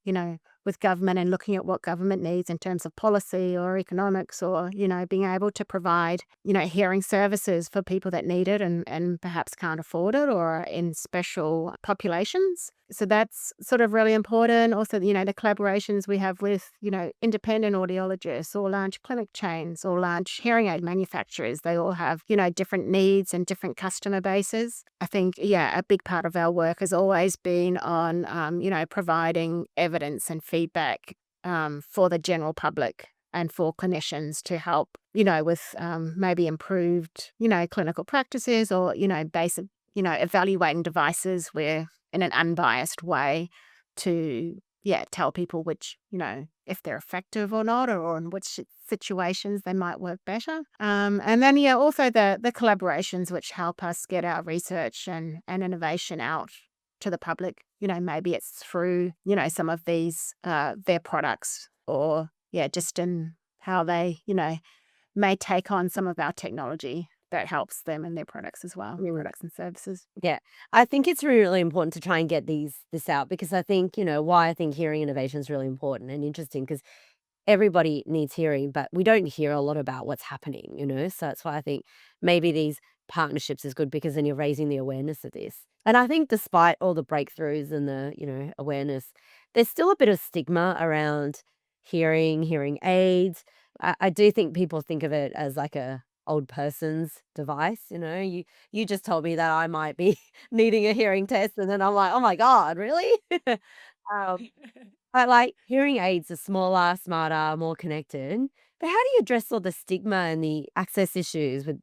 with government and looking at what government needs in terms of policy or economics or, being able to provide, hearing services for people that need it and perhaps can't afford it or in special populations. So that's sort of really important. Also, the collaborations we have with, independent audiologists or large clinic chains or large hearing aid manufacturers. They all have, different needs and different customer bases. I think, a big part of our work has always been on, providing evidence and feedback for the general public and for clinicians to help, with maybe improved, clinical practices or, basic, evaluating devices where in an unbiased way to, tell people which, if they're effective or not or in which situations they might work better. And then, also the collaborations which help us get our research and innovation out to the public. Maybe it's through, some of these, their products or, just in how they, may take on some of our technology that helps them and their products as well, their products and services. Yeah, I think it's really, really important to try and get this out because I think, why I think hearing innovation is really important and interesting because everybody needs hearing, but we don't hear a lot about what's happening, So that's why I think maybe these partnerships is good because then you're raising the awareness of this. And I think despite all the breakthroughs and the, awareness, there's still a bit of stigma around hearing aids. I do think people think of it as like a old person's device. You just told me that I might be needing a hearing test, and then I'm like, oh my god, really? um, but like hearing aids are smaller, smarter, more connected. But how do you address all the stigma and the access issues with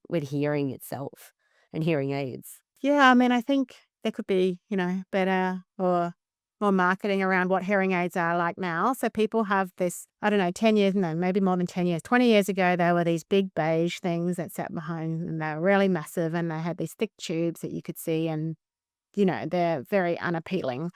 with hearing itself and hearing aids? Yeah, I mean, I think there could be, better or more marketing around what hearing aids are like now. So people have this, I don't know, 10 years, no, maybe more than 10 years, 20 years ago, there were these big beige things that sat behind and they were really massive and they had these thick tubes that you could see and, they're very unappealing.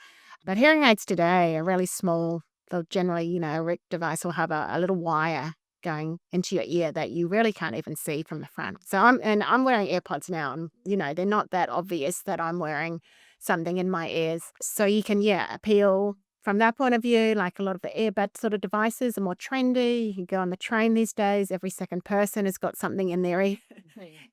But hearing aids today are really small. They'll generally, a RIC device will have a little wire going into your ear that you really can't even see from the front. So I'm wearing AirPods now and they're not that obvious that I'm wearing something in my ears. So you can appeal from that point of view. Like a lot of the earbud sort of devices are more trendy. You can go on the train these days, every second person has got something in their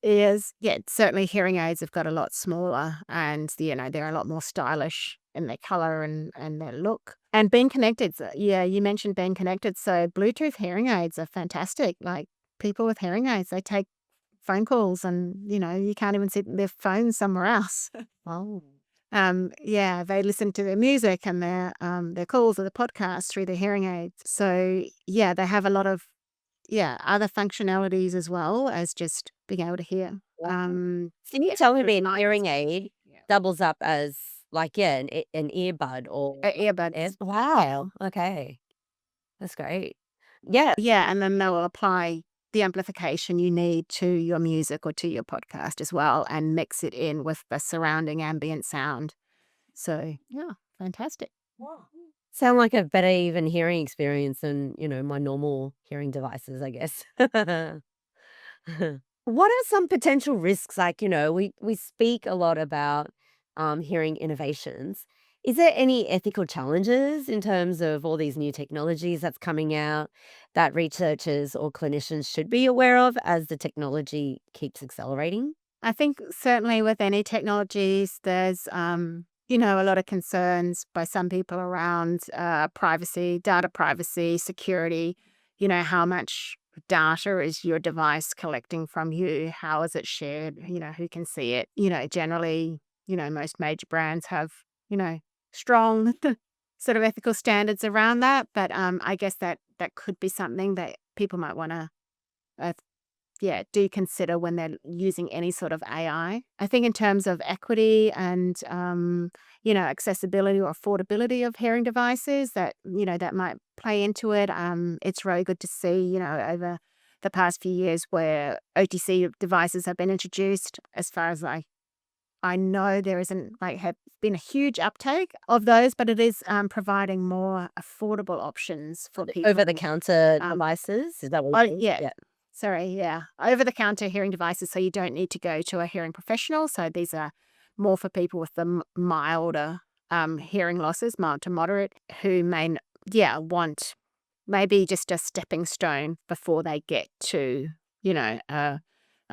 ears. Yeah, certainly hearing aids have got a lot smaller and they're a lot more stylish in their color and their look. And being connected, so, you mentioned being connected. So Bluetooth hearing aids are fantastic. Like people with hearing aids, they take phone calls and, you can't even see their phone somewhere else. Oh. They listen to their music and their calls or the podcast through their hearing aids. So they have a lot of other functionalities as well as just being able to hear. So you tell me an nice. hearing aid doubles up as like an earbud or Earbuds. wow. Okay. That's great. Yeah. Yeah, and then they'll apply the amplification you need to your music or to your podcast as well and mix it in with the surrounding ambient sound. So, yeah, fantastic. Sound like a better even hearing experience than, my normal hearing devices, I guess. What are some potential risks? Like, we speak a lot about hearing innovations. Is there any ethical challenges in terms of all these new technologies that's coming out that researchers or clinicians should be aware of as the technology keeps accelerating? I think certainly with any technologies, there's, a lot of concerns by some people around privacy, data privacy, security, how much data is your device collecting from you? How is it shared? Who can see it? Generally, most major brands have, strong sort of ethical standards around that. But I guess that could be something that people might want to uh, do consider when they're using any sort of AI. I think in terms of equity and, accessibility or affordability of hearing devices that might play into it. It's really good to see, over the past few years where OTC devices have been introduced. As far as I know, there isn't have been a huge uptake of those, but it is providing more affordable options for people. Over the counter devices? Is that what you Yeah. Yeah. Sorry, yeah. Over-the-counter hearing devices, so you don't need to go to a hearing professional. So these are more for people with the milder hearing losses, mild to moderate, who may, want maybe just a stepping stone before they get to, a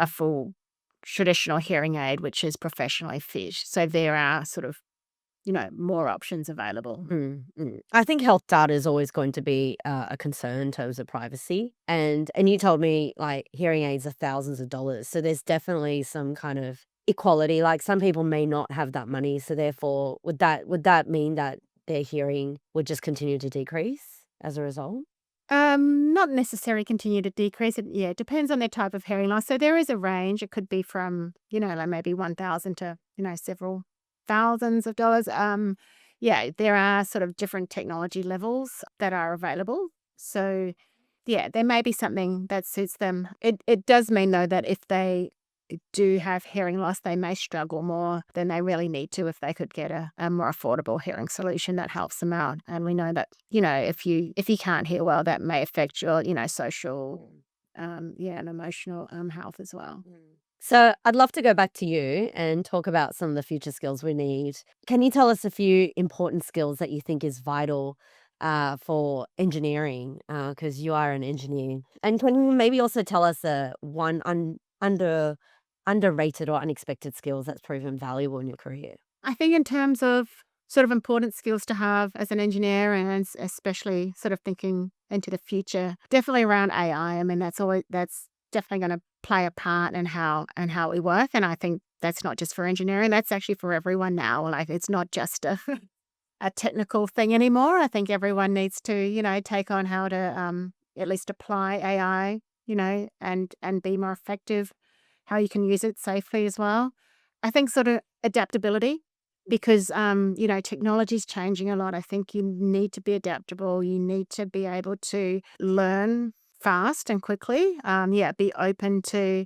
full traditional hearing aid, which is professionally fit. So there are sort of, more options available. I think health data is always going to be a concern in terms of privacy. And you told me like hearing aids are thousands of dollars. So there's definitely some kind of equality. Like some people may not have that money. So therefore, would that mean that their hearing would just continue to decrease as a result? Not necessarily continue to decrease. It depends on their type of hearing loss. So there is a range. It could be from, like maybe 1,000 to, several thousands of dollars. There are sort of different technology levels that are available. So there may be something that suits them. It does mean though that if they do have hearing loss, they may struggle more than they really need to if they could get a more affordable hearing solution that helps them out. And we know that, if you can't hear well, that may affect your, social and emotional health as well. So I'd love to go back to you and talk about some of the future skills we need. Can you tell us a few important skills that you think is vital for engineering? Because you are an engineer, and can you maybe also tell us one underrated or unexpected skills that's proven valuable in your career? I think in terms of sort of important skills to have as an engineer and especially sort of thinking into the future, definitely around AI. I mean, that's definitely going to play a part in how we work. And I think that's not just for engineering, that's actually for everyone now. Like, it's not just a a technical thing anymore. I think everyone needs to, take on how to at least apply AI, and be more effective, how you can use it safely as well. I think sort of adaptability, because technology is changing a lot. I think you need to be adaptable. You need to be able to learn fast and quickly. Be open to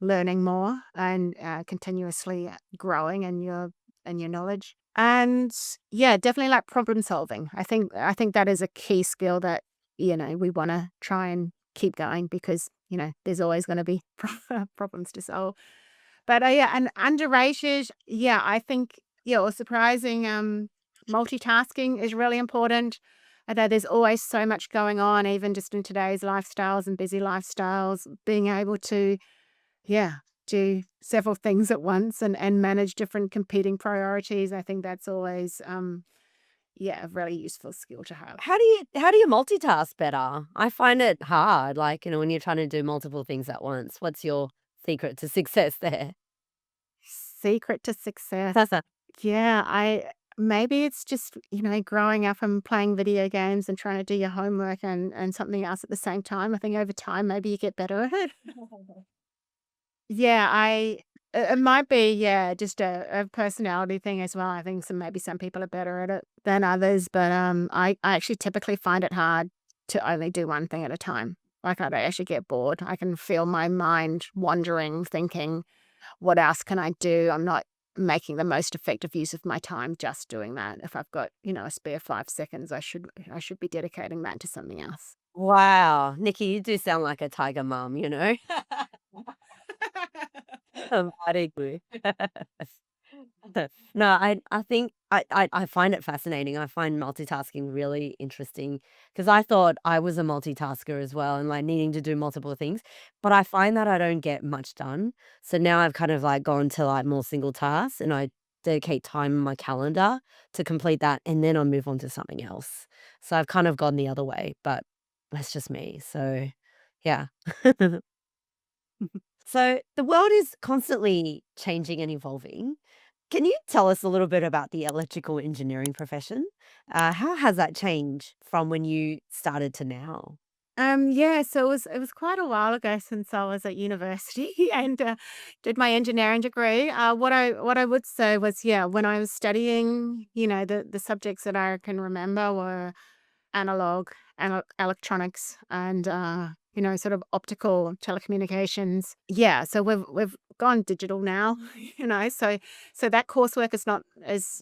learning more and continuously growing in your knowledge. And definitely like problem solving. I think that is a key skill that we want to try and keep going, because there's always going to be problems to solve. But and underrated, I think or surprising, multitasking is really important. Although there's always so much going on, even just in today's lifestyles and busy lifestyles, being able to yeah, do several things at once and manage different competing priorities. I think that's always a really useful skill to have. How do you multitask better? I find it hard, like, when you're trying to do multiple things at once. What's your secret to success there? Secret to success. Yeah, I maybe it's just, growing up and playing video games and trying to do your homework and something else at the same time. I think over time maybe you get better at it. Yeah, it might be, just a personality thing as well. I think maybe some people are better at it than others, but I actually typically find it hard to only do one thing at a time. Like, I actually get bored. I can feel my mind wandering, thinking, what else can I do? I'm not making the most effective use of my time just doing that. If I've got, a spare 5 seconds, I should be dedicating that to something else. Wow, Nikki, you do sound like a tiger mum, you know? Emphatically. No, I think I find it fascinating. I find multitasking really interesting because I thought I was a multitasker as well and like needing to do multiple things, but I find that I don't get much done. So now I've kind of like gone to like more single tasks and I dedicate time in my calendar to complete that and then I'll move on to something else. So I've kind of gone the other way, but that's just me. So yeah. So the world is constantly changing and evolving. Can you tell us a little bit about the electrical engineering profession? How has that changed from when you started to now? So it was quite a while ago since I was at university and did my engineering degree. What I would say was, when I was studying, the subjects that I can remember were analog and electronics and sort of optical telecommunications. So we've gone digital now. So that coursework is not as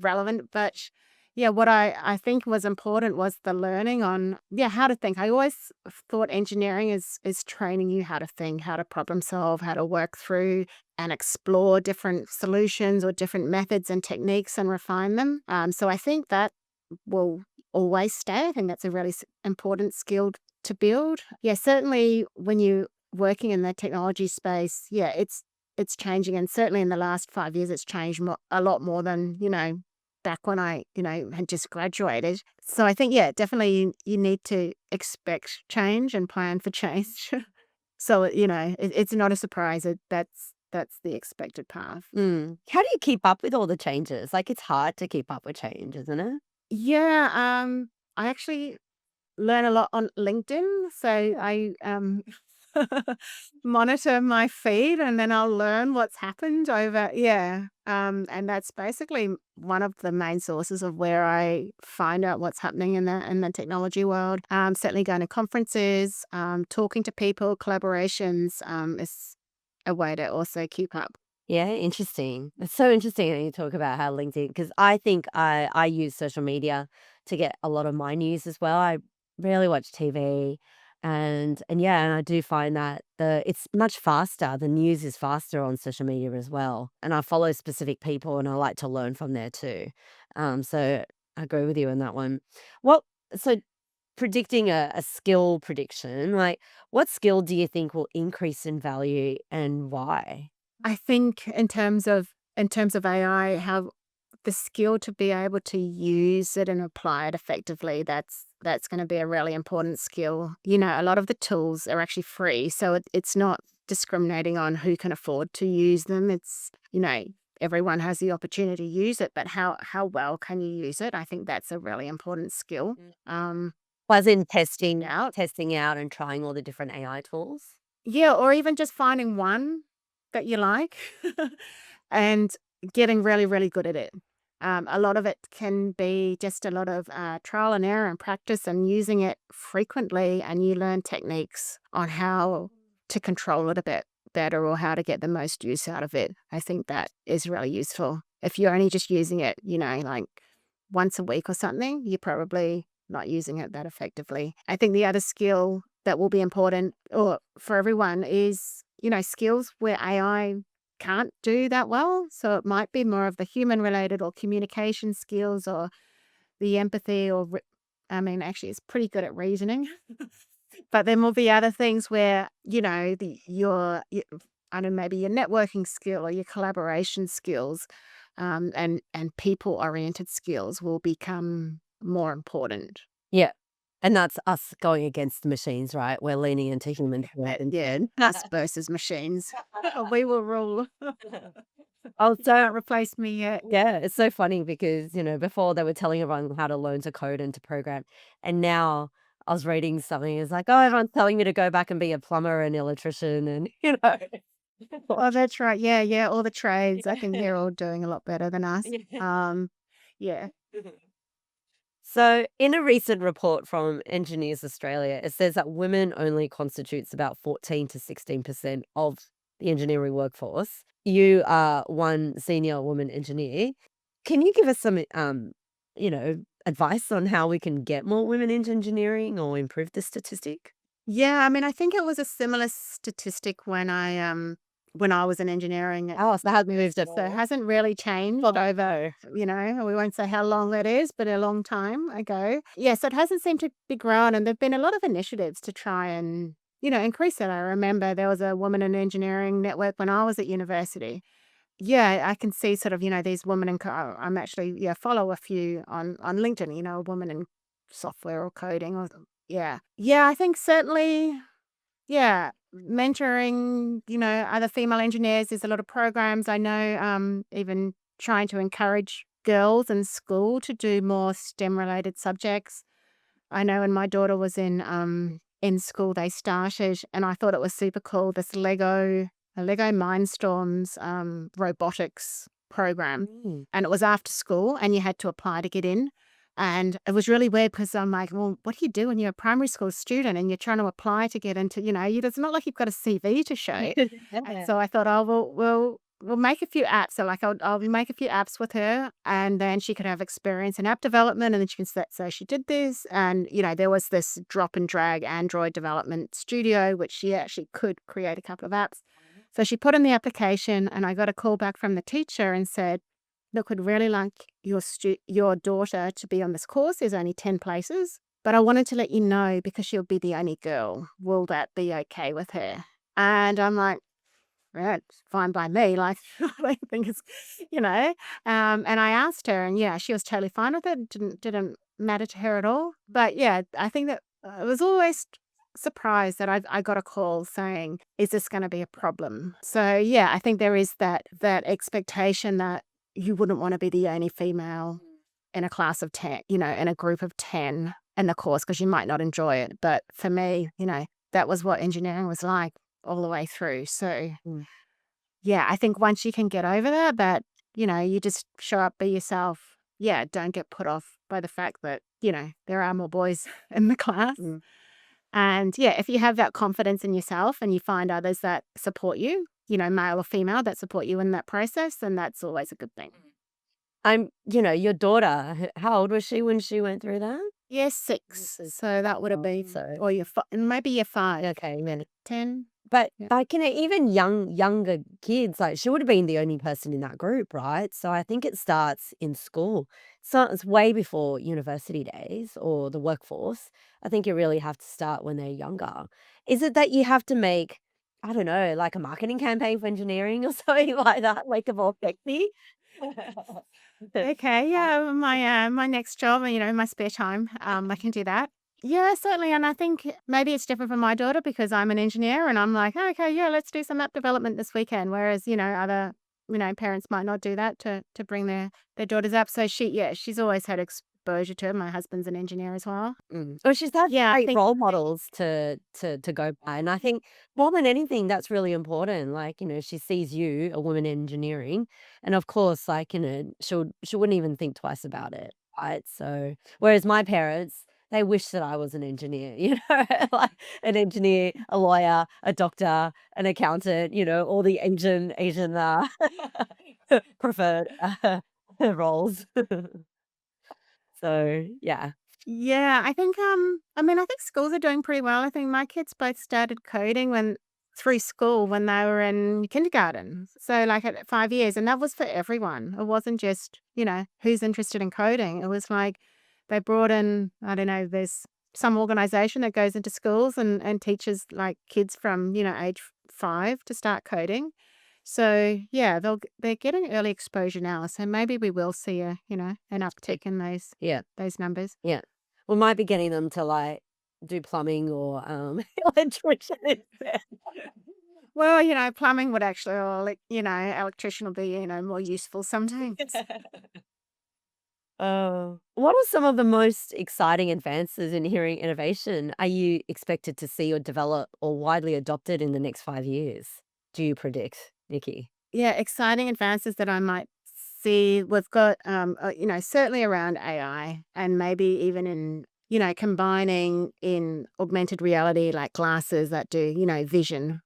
relevant. But what I think was important was the learning on how to think. I always thought engineering is training you how to think, how to problem solve, how to work through and explore different solutions or different methods and techniques and refine them. So I think that will always stay. I think that's a really important skill to build. Certainly when you're working in the technology space, it's changing, and certainly in the last 5 years, it's changed a lot more than back when I had just graduated. So I think definitely you need to expect change and plan for change. So it's not a surprise. That's the expected path. How do you keep up with all the changes? Like it's hard to keep up with change, isn't it? Yeah, I actually learn a lot on LinkedIn. So I monitor my feed and then I'll learn what's happened over. And that's basically one of the main sources of where I find out what's happening in the technology world. Certainly going to conferences, talking to people, collaborations, is a way to also keep up. Yeah, interesting. It's so interesting that you talk about how LinkedIn, because I think I use social media to get a lot of my news as well. I rarely watch TV, and I do find that it's much faster. The news is faster on social media as well, and I follow specific people, and I like to learn from there too. So I agree with you on that one. What so predicting a skill prediction, like what skill do you think will increase in value and why? I think in terms of AI, how the skill to be able to use it and apply it effectively, That's going to be a really important skill. A lot of the tools are actually free, so it's not discriminating on who can afford to use them. It's, everyone has the opportunity to use it, but how well can you use it? I think that's a really important skill. Um, Was in testing out. testing out and trying all the different AI tools? Yeah, or even just finding one that you like and getting really, really good at it. A lot of it can be just a lot of trial and error and practice and using it frequently, and you learn techniques on how to control it a bit better or how to get the most use out of it. I think that is really useful. If you're only just using it, like once a week or something, you're probably not using it that effectively. I think the other skill that will be important or for everyone is, skills where AI can't do that well. So it might be more of the human related or communication skills or the empathy or, actually, it's pretty good at reasoning. But there will be other things where, I don't know, maybe your networking skill or your collaboration skills and people-oriented skills will become more important. Yeah. And that's us going against the machines, right? We're leaning into human Yeah, us versus machines. We will rule. Oh, Don't replace me yet. yeah, it's so funny because, before they were telling everyone how to learn to code and to program. And now I was reading something, it's like, oh, everyone's telling me to go back and be a plumber and electrician and, Oh, that's right. Yeah, yeah. All the trades. I think they're all doing a lot better than us. Yeah. Yeah. So, in a recent report from Engineers Australia, it says that women only constitutes about 14 to 16% of the engineering workforce. You are one senior woman engineer. Can you give us some, advice on how we can get more women into engineering or improve the statistic? Yeah, I think it was a similar statistic when I was in engineering. Oh, so how moved it So it hasn't really changed over, we won't say how long that is, but a long time ago. Yeah, so it hasn't seemed to be grown, and there've been a lot of initiatives to try and, increase it. I remember there was a woman in engineering network when I was at university. Yeah, I can see sort of, these women in I'm actually, follow a few on LinkedIn, a woman in software or coding or yeah. Yeah, I think certainly, yeah, mentoring, other female engineers. There's a lot of programs. I know, even trying to encourage girls in school to do more STEM related subjects. I know when my daughter was in school, they started, and I thought it was super cool, this Lego Mindstorms robotics program. Mm. And it was after school, and you had to apply to get in. And it was really weird because I'm like, well, what do you do when you're a primary school student and you're trying to apply to get into, it's not like you've got a CV to show. And so I thought, oh, we'll make a few apps. So like I'll make a few apps with her, and then she could have experience in app development, and then she can say she did this. And, there was this drop and drag Android development studio, which she actually could create a couple of apps. So she put in the application, and I got a call back from the teacher and said, look, we'd really like your daughter to be on this course. There's only 10 places, but I wanted to let you know because she'll be the only girl. Will that be okay with her? And I'm like, yeah, it's fine by me. Like, I don't think it's, and I asked her, and yeah, she was totally fine with it. Didn't matter to her at all. But yeah, I think that I was always surprised that I got a call saying, is this going to be a problem? So yeah, I think there is that expectation that you wouldn't want to be the only female in a class of 10, in a group of 10 in the course because you might not enjoy it. But for me, that was what engineering was like all the way through. So yeah, I think once you can get over that, you just show up, be yourself. Yeah, don't get put off by the fact that, there are more boys in the class. And yeah, if you have that confidence in yourself and you find others that support you, male or female, that support you in that process, then that's always a good thing. Your daughter, how old was she when she went through that? Yeah, 6. So that would have been, So, or maybe you're 5. okay, man. 10. But Yeah. like, even younger kids, like she would have been the only person in that group, right? So I think it starts in school. So it's way before university days or the workforce. I think you really have to start when they're younger. Is it that you have to make, I don't know, like a marketing campaign for engineering or something like that, make it more sexy? Okay, yeah, my next job, my spare time, I can do that. Yeah, certainly, and I think maybe it's different for my daughter because I'm an engineer, and I'm like, okay, yeah, let's do some app development this weekend. Whereas other parents might not do that to bring their daughters up. So she's always had exposure to it. My husband's an engineer as well. Well, she's had Yeah, I great think role models to go by, and I think more than anything, that's really important. Like, she sees you, a woman in engineering, and of course, like, she wouldn't even think twice about it, right? So, whereas my parents, they wish that I was an engineer, like an engineer, a lawyer, a doctor, an accountant, all the Asian preferred roles. So, yeah. Yeah, I think schools are doing pretty well. I think my kids both started coding when through school when they were in kindergarten. So like at 5 years, and that was for everyone. It wasn't just, who's interested in coding. It was like they brought in, I don't know, there's some organization that goes into schools and teaches like kids from, age 5 to start coding. So yeah, they're getting early exposure now. So maybe we will see an uptick in Yeah. those numbers. Yeah. We might be getting them to, like, do plumbing or, electrician instead. Well, plumbing would actually, or like, electrician will be, more useful sometimes. Oh. What are some of the most exciting advances in hearing innovation are you expected to see or develop or widely adopted in the next 5 years, do you predict, Nikki? Yeah, exciting advances that I might see. We've got, certainly around AI and maybe even in, combining in augmented reality, like glasses that do, vision,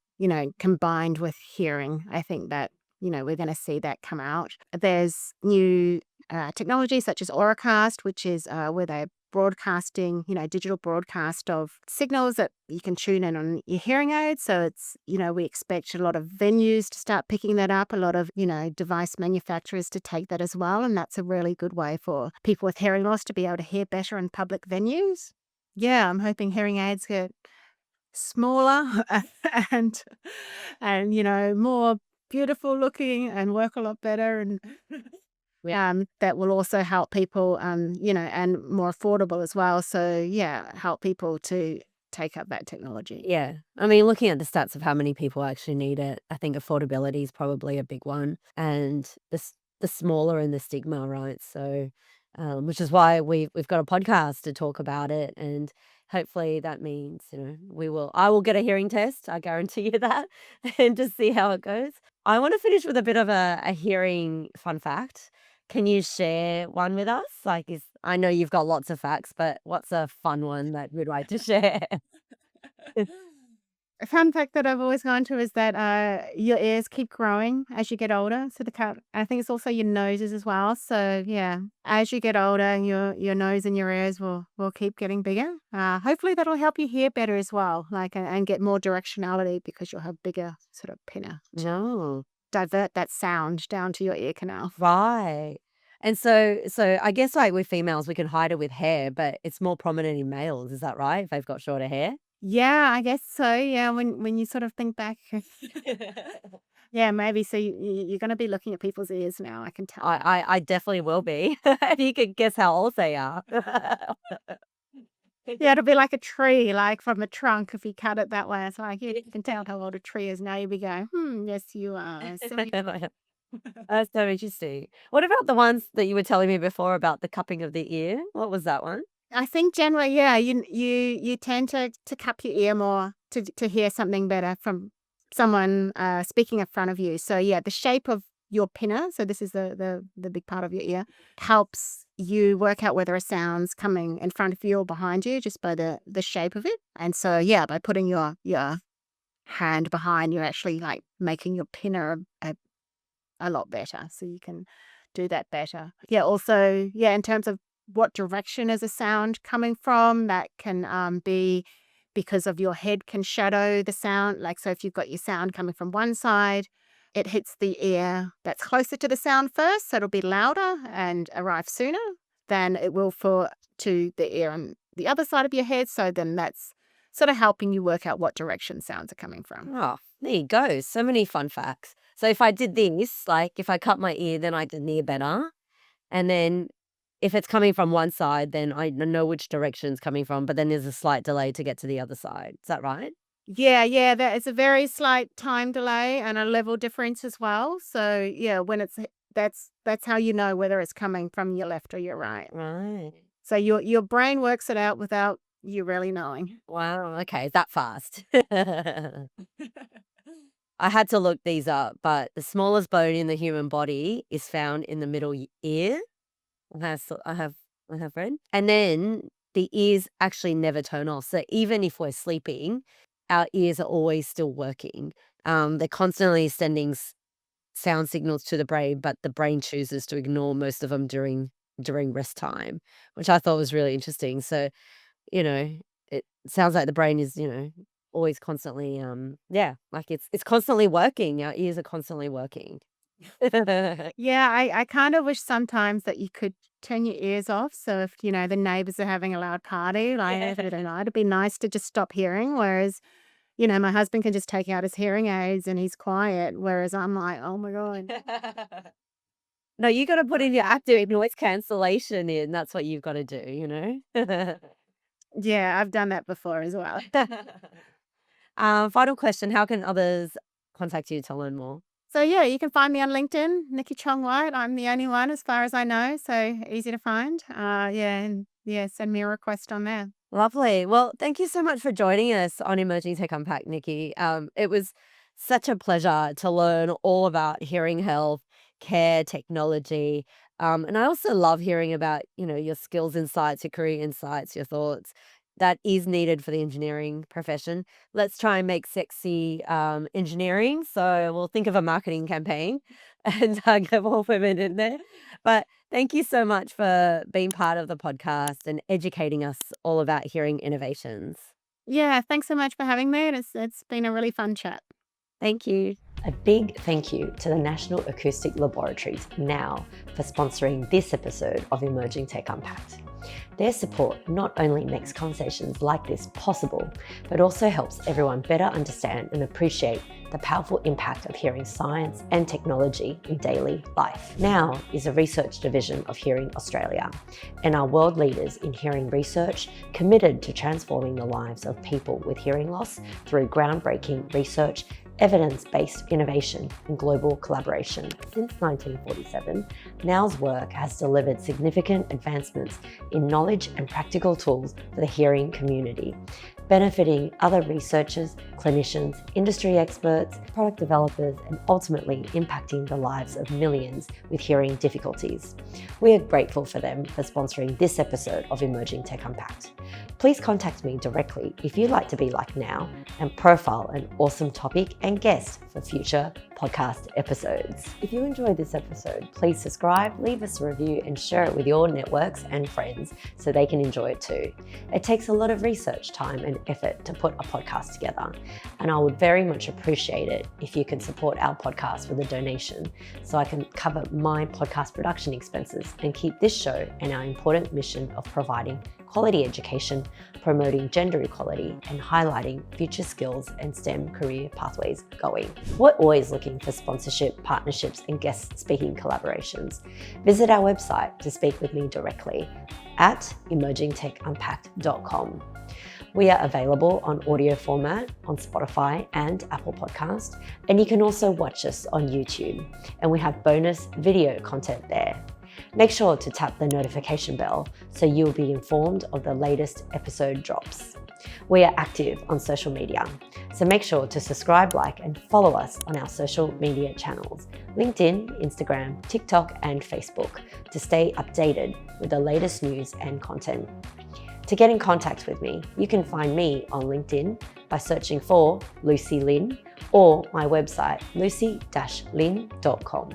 combined with hearing. I think that, we're going to see that come out. There's new technology such as Auracast, which is where they're broadcasting, digital broadcast of signals that you can tune in on your hearing aids. So it's, we expect a lot of venues to start picking that up, a lot of, device manufacturers to take that as well. And that's a really good way for people with hearing loss to be able to hear better in public venues. Yeah, I'm hoping hearing aids get smaller and more beautiful looking and work a lot better and that will also help people, and more affordable as well. So, yeah, help people to take up that technology. Yeah. I mean, looking at the stats of how many people actually need it, I think affordability is probably a big one, and the smaller and the stigma, right? So, which is why we've got a podcast to talk about it, and hopefully that means I will get a hearing test. I guarantee you that, and just see how it goes. I want to finish with a bit of a hearing fun fact. Can you share one with us? Like, I know you've got lots of facts, but what's a fun one that you'd like to share? A fun fact that I've always gone to is that your ears keep growing as you get older. So I think it's also your noses as well. So yeah, as you get older, your nose and your ears will keep getting bigger. Hopefully that'll help you hear better as well, like and get more directionality because you'll have bigger sort of pinna to No. divert that sound down to your ear canal. Right. And so I guess, like, with females, we can hide it with hair, but it's more prominent in males, is that right? If they've got shorter hair? Yeah, I guess so. Yeah, when you sort of think back, yeah, maybe. So you're going to be looking at people's ears now. I can tell. I definitely will be. If you could guess how old they are. Yeah, it'll be like a tree, like from a trunk if you cut it that way. It's like you can tell how old a tree is. Now you'll be going, yes, you are. That's so interesting. What about the ones that you were telling me before about the cupping of the ear? What was that one? I think generally, yeah, you tend to cup your ear more to hear something better from someone speaking in front of you. So yeah, the shape of your pinna, so this is the big part of your ear, helps you work out whether a sound's coming in front of you or behind you just by the shape of it. And so yeah, by putting your hand behind, you're actually like making your pinna a lot better. So you can do that better. Yeah, also, yeah, in terms of what direction is a sound coming from, that can be because of your head can shadow the sound. Like, so if you've got your sound coming from one side, it hits the ear that's closer to the sound first, so it'll be louder and arrive sooner than it will to the ear on the other side of your head. So then that's sort of helping you work out what direction sounds are coming from. Oh, there you go. So many fun facts. So if I did this, like if I cut my ear, then I can hear better. And then if it's coming from one side, then I know which direction it's coming from, but then there's a slight delay to get to the other side. Is that right? Yeah, there is a very slight time delay and a level difference as well. So yeah, when that's how you know whether it's coming from your left or your right. Right. So your brain works it out without you really knowing. Wow. Okay. That fast. I had to look these up, but the smallest bone in the human body is found in the middle ear. I have, so- I have read. And then the ears actually never turn off. So even if we're sleeping, our ears are always still working. They're constantly sending sound signals to the brain, but the brain chooses to ignore most of them during rest time, which I thought was really interesting. So, you know, it sounds like the brain is, always constantly, like it's constantly working. Our ears are constantly working. Yeah, I kind of wish sometimes that you could turn your ears off. So if, the neighbors are having a loud party, like, I don't know, it'd be nice to just stop hearing. Whereas, my husband can just take out his hearing aids and he's quiet. Whereas I'm like, oh my God. No, you got to put in your active noise cancellation in. That's what you've got to do. Yeah, I've done that before as well. Final question. How can others contact you to learn more? So yeah, you can find me on LinkedIn, Nicky Chong-White. I'm the only one as far as I know. So easy to find. Send me a request on there. Lovely. Well, thank you so much for joining us on Emerging Tech Unpacked, Nikki. It was such a pleasure to learn all about hearing health, care, technology. And I also love hearing about, your skills insights, your career insights, your thoughts. That is needed for the engineering profession. Let's try and make sexy engineering. So we'll think of a marketing campaign and get more women in there. But thank you so much for being part of the podcast and educating us all about hearing innovations. Yeah, thanks so much for having me. It's been a really fun chat. Thank you. A big thank you to the National Acoustic Laboratories now for sponsoring this episode of Emerging Tech Unpacked. Their support not only makes conversations like this possible, but also helps everyone better understand and appreciate the powerful impact of hearing science and technology in daily life. Now is a research division of Hearing Australia and are world leaders in hearing research, committed to transforming the lives of people with hearing loss through groundbreaking research, evidence-based innovation and global collaboration. Since 1947, NOW's work has delivered significant advancements in knowledge and practical tools for the hearing community, benefiting other researchers, clinicians, industry experts, product developers, and ultimately impacting the lives of millions with hearing difficulties. We are grateful for them for sponsoring this episode of Emerging Tech Unpacked. Please contact me directly if you'd like to be like Now and profile an awesome topic and guest for future podcast episodes. If you enjoyed this episode, please subscribe, leave us a review, and share it with your networks and friends so they can enjoy it too. It takes a lot of research time and effort to put a podcast together, and I would very much appreciate it if you can support our podcast with a donation so I can cover my podcast production expenses and keep this show and our important mission of providing quality education, promoting gender equality, and highlighting future skills and STEM career pathways going. We're always looking for sponsorship, partnerships, and guest speaking collaborations. Visit our website to speak with me directly at emergingtechunpacked.com. We are available on audio format on Spotify and Apple Podcast, and you can also watch us on YouTube, and we have bonus video content there. Make sure to tap the notification bell so you'll be informed of the latest episode drops. We are active on social media, so make sure to subscribe, like, and follow us on our social media channels, LinkedIn, Instagram, TikTok, and Facebook, to stay updated with the latest news and content. To get in contact with me, you can find me on LinkedIn by searching for Lucy Lin or my website, lucy-lin.com.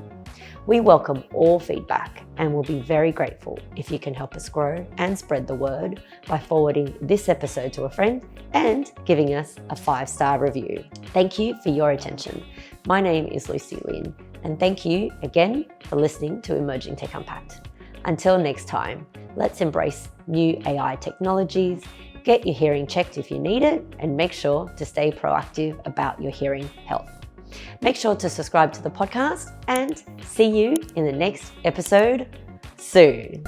We welcome all feedback and will be very grateful if you can help us grow and spread the word by forwarding this episode to a friend and giving us a 5-star review. Thank you for your attention. My name is Lucy Lin, and thank you again for listening to Emerging Tech Unpacked. Until next time, let's embrace new AI technologies, get your hearing checked if you need it, and make sure to stay proactive about your hearing health. Make sure to subscribe to the podcast and see you in the next episode soon.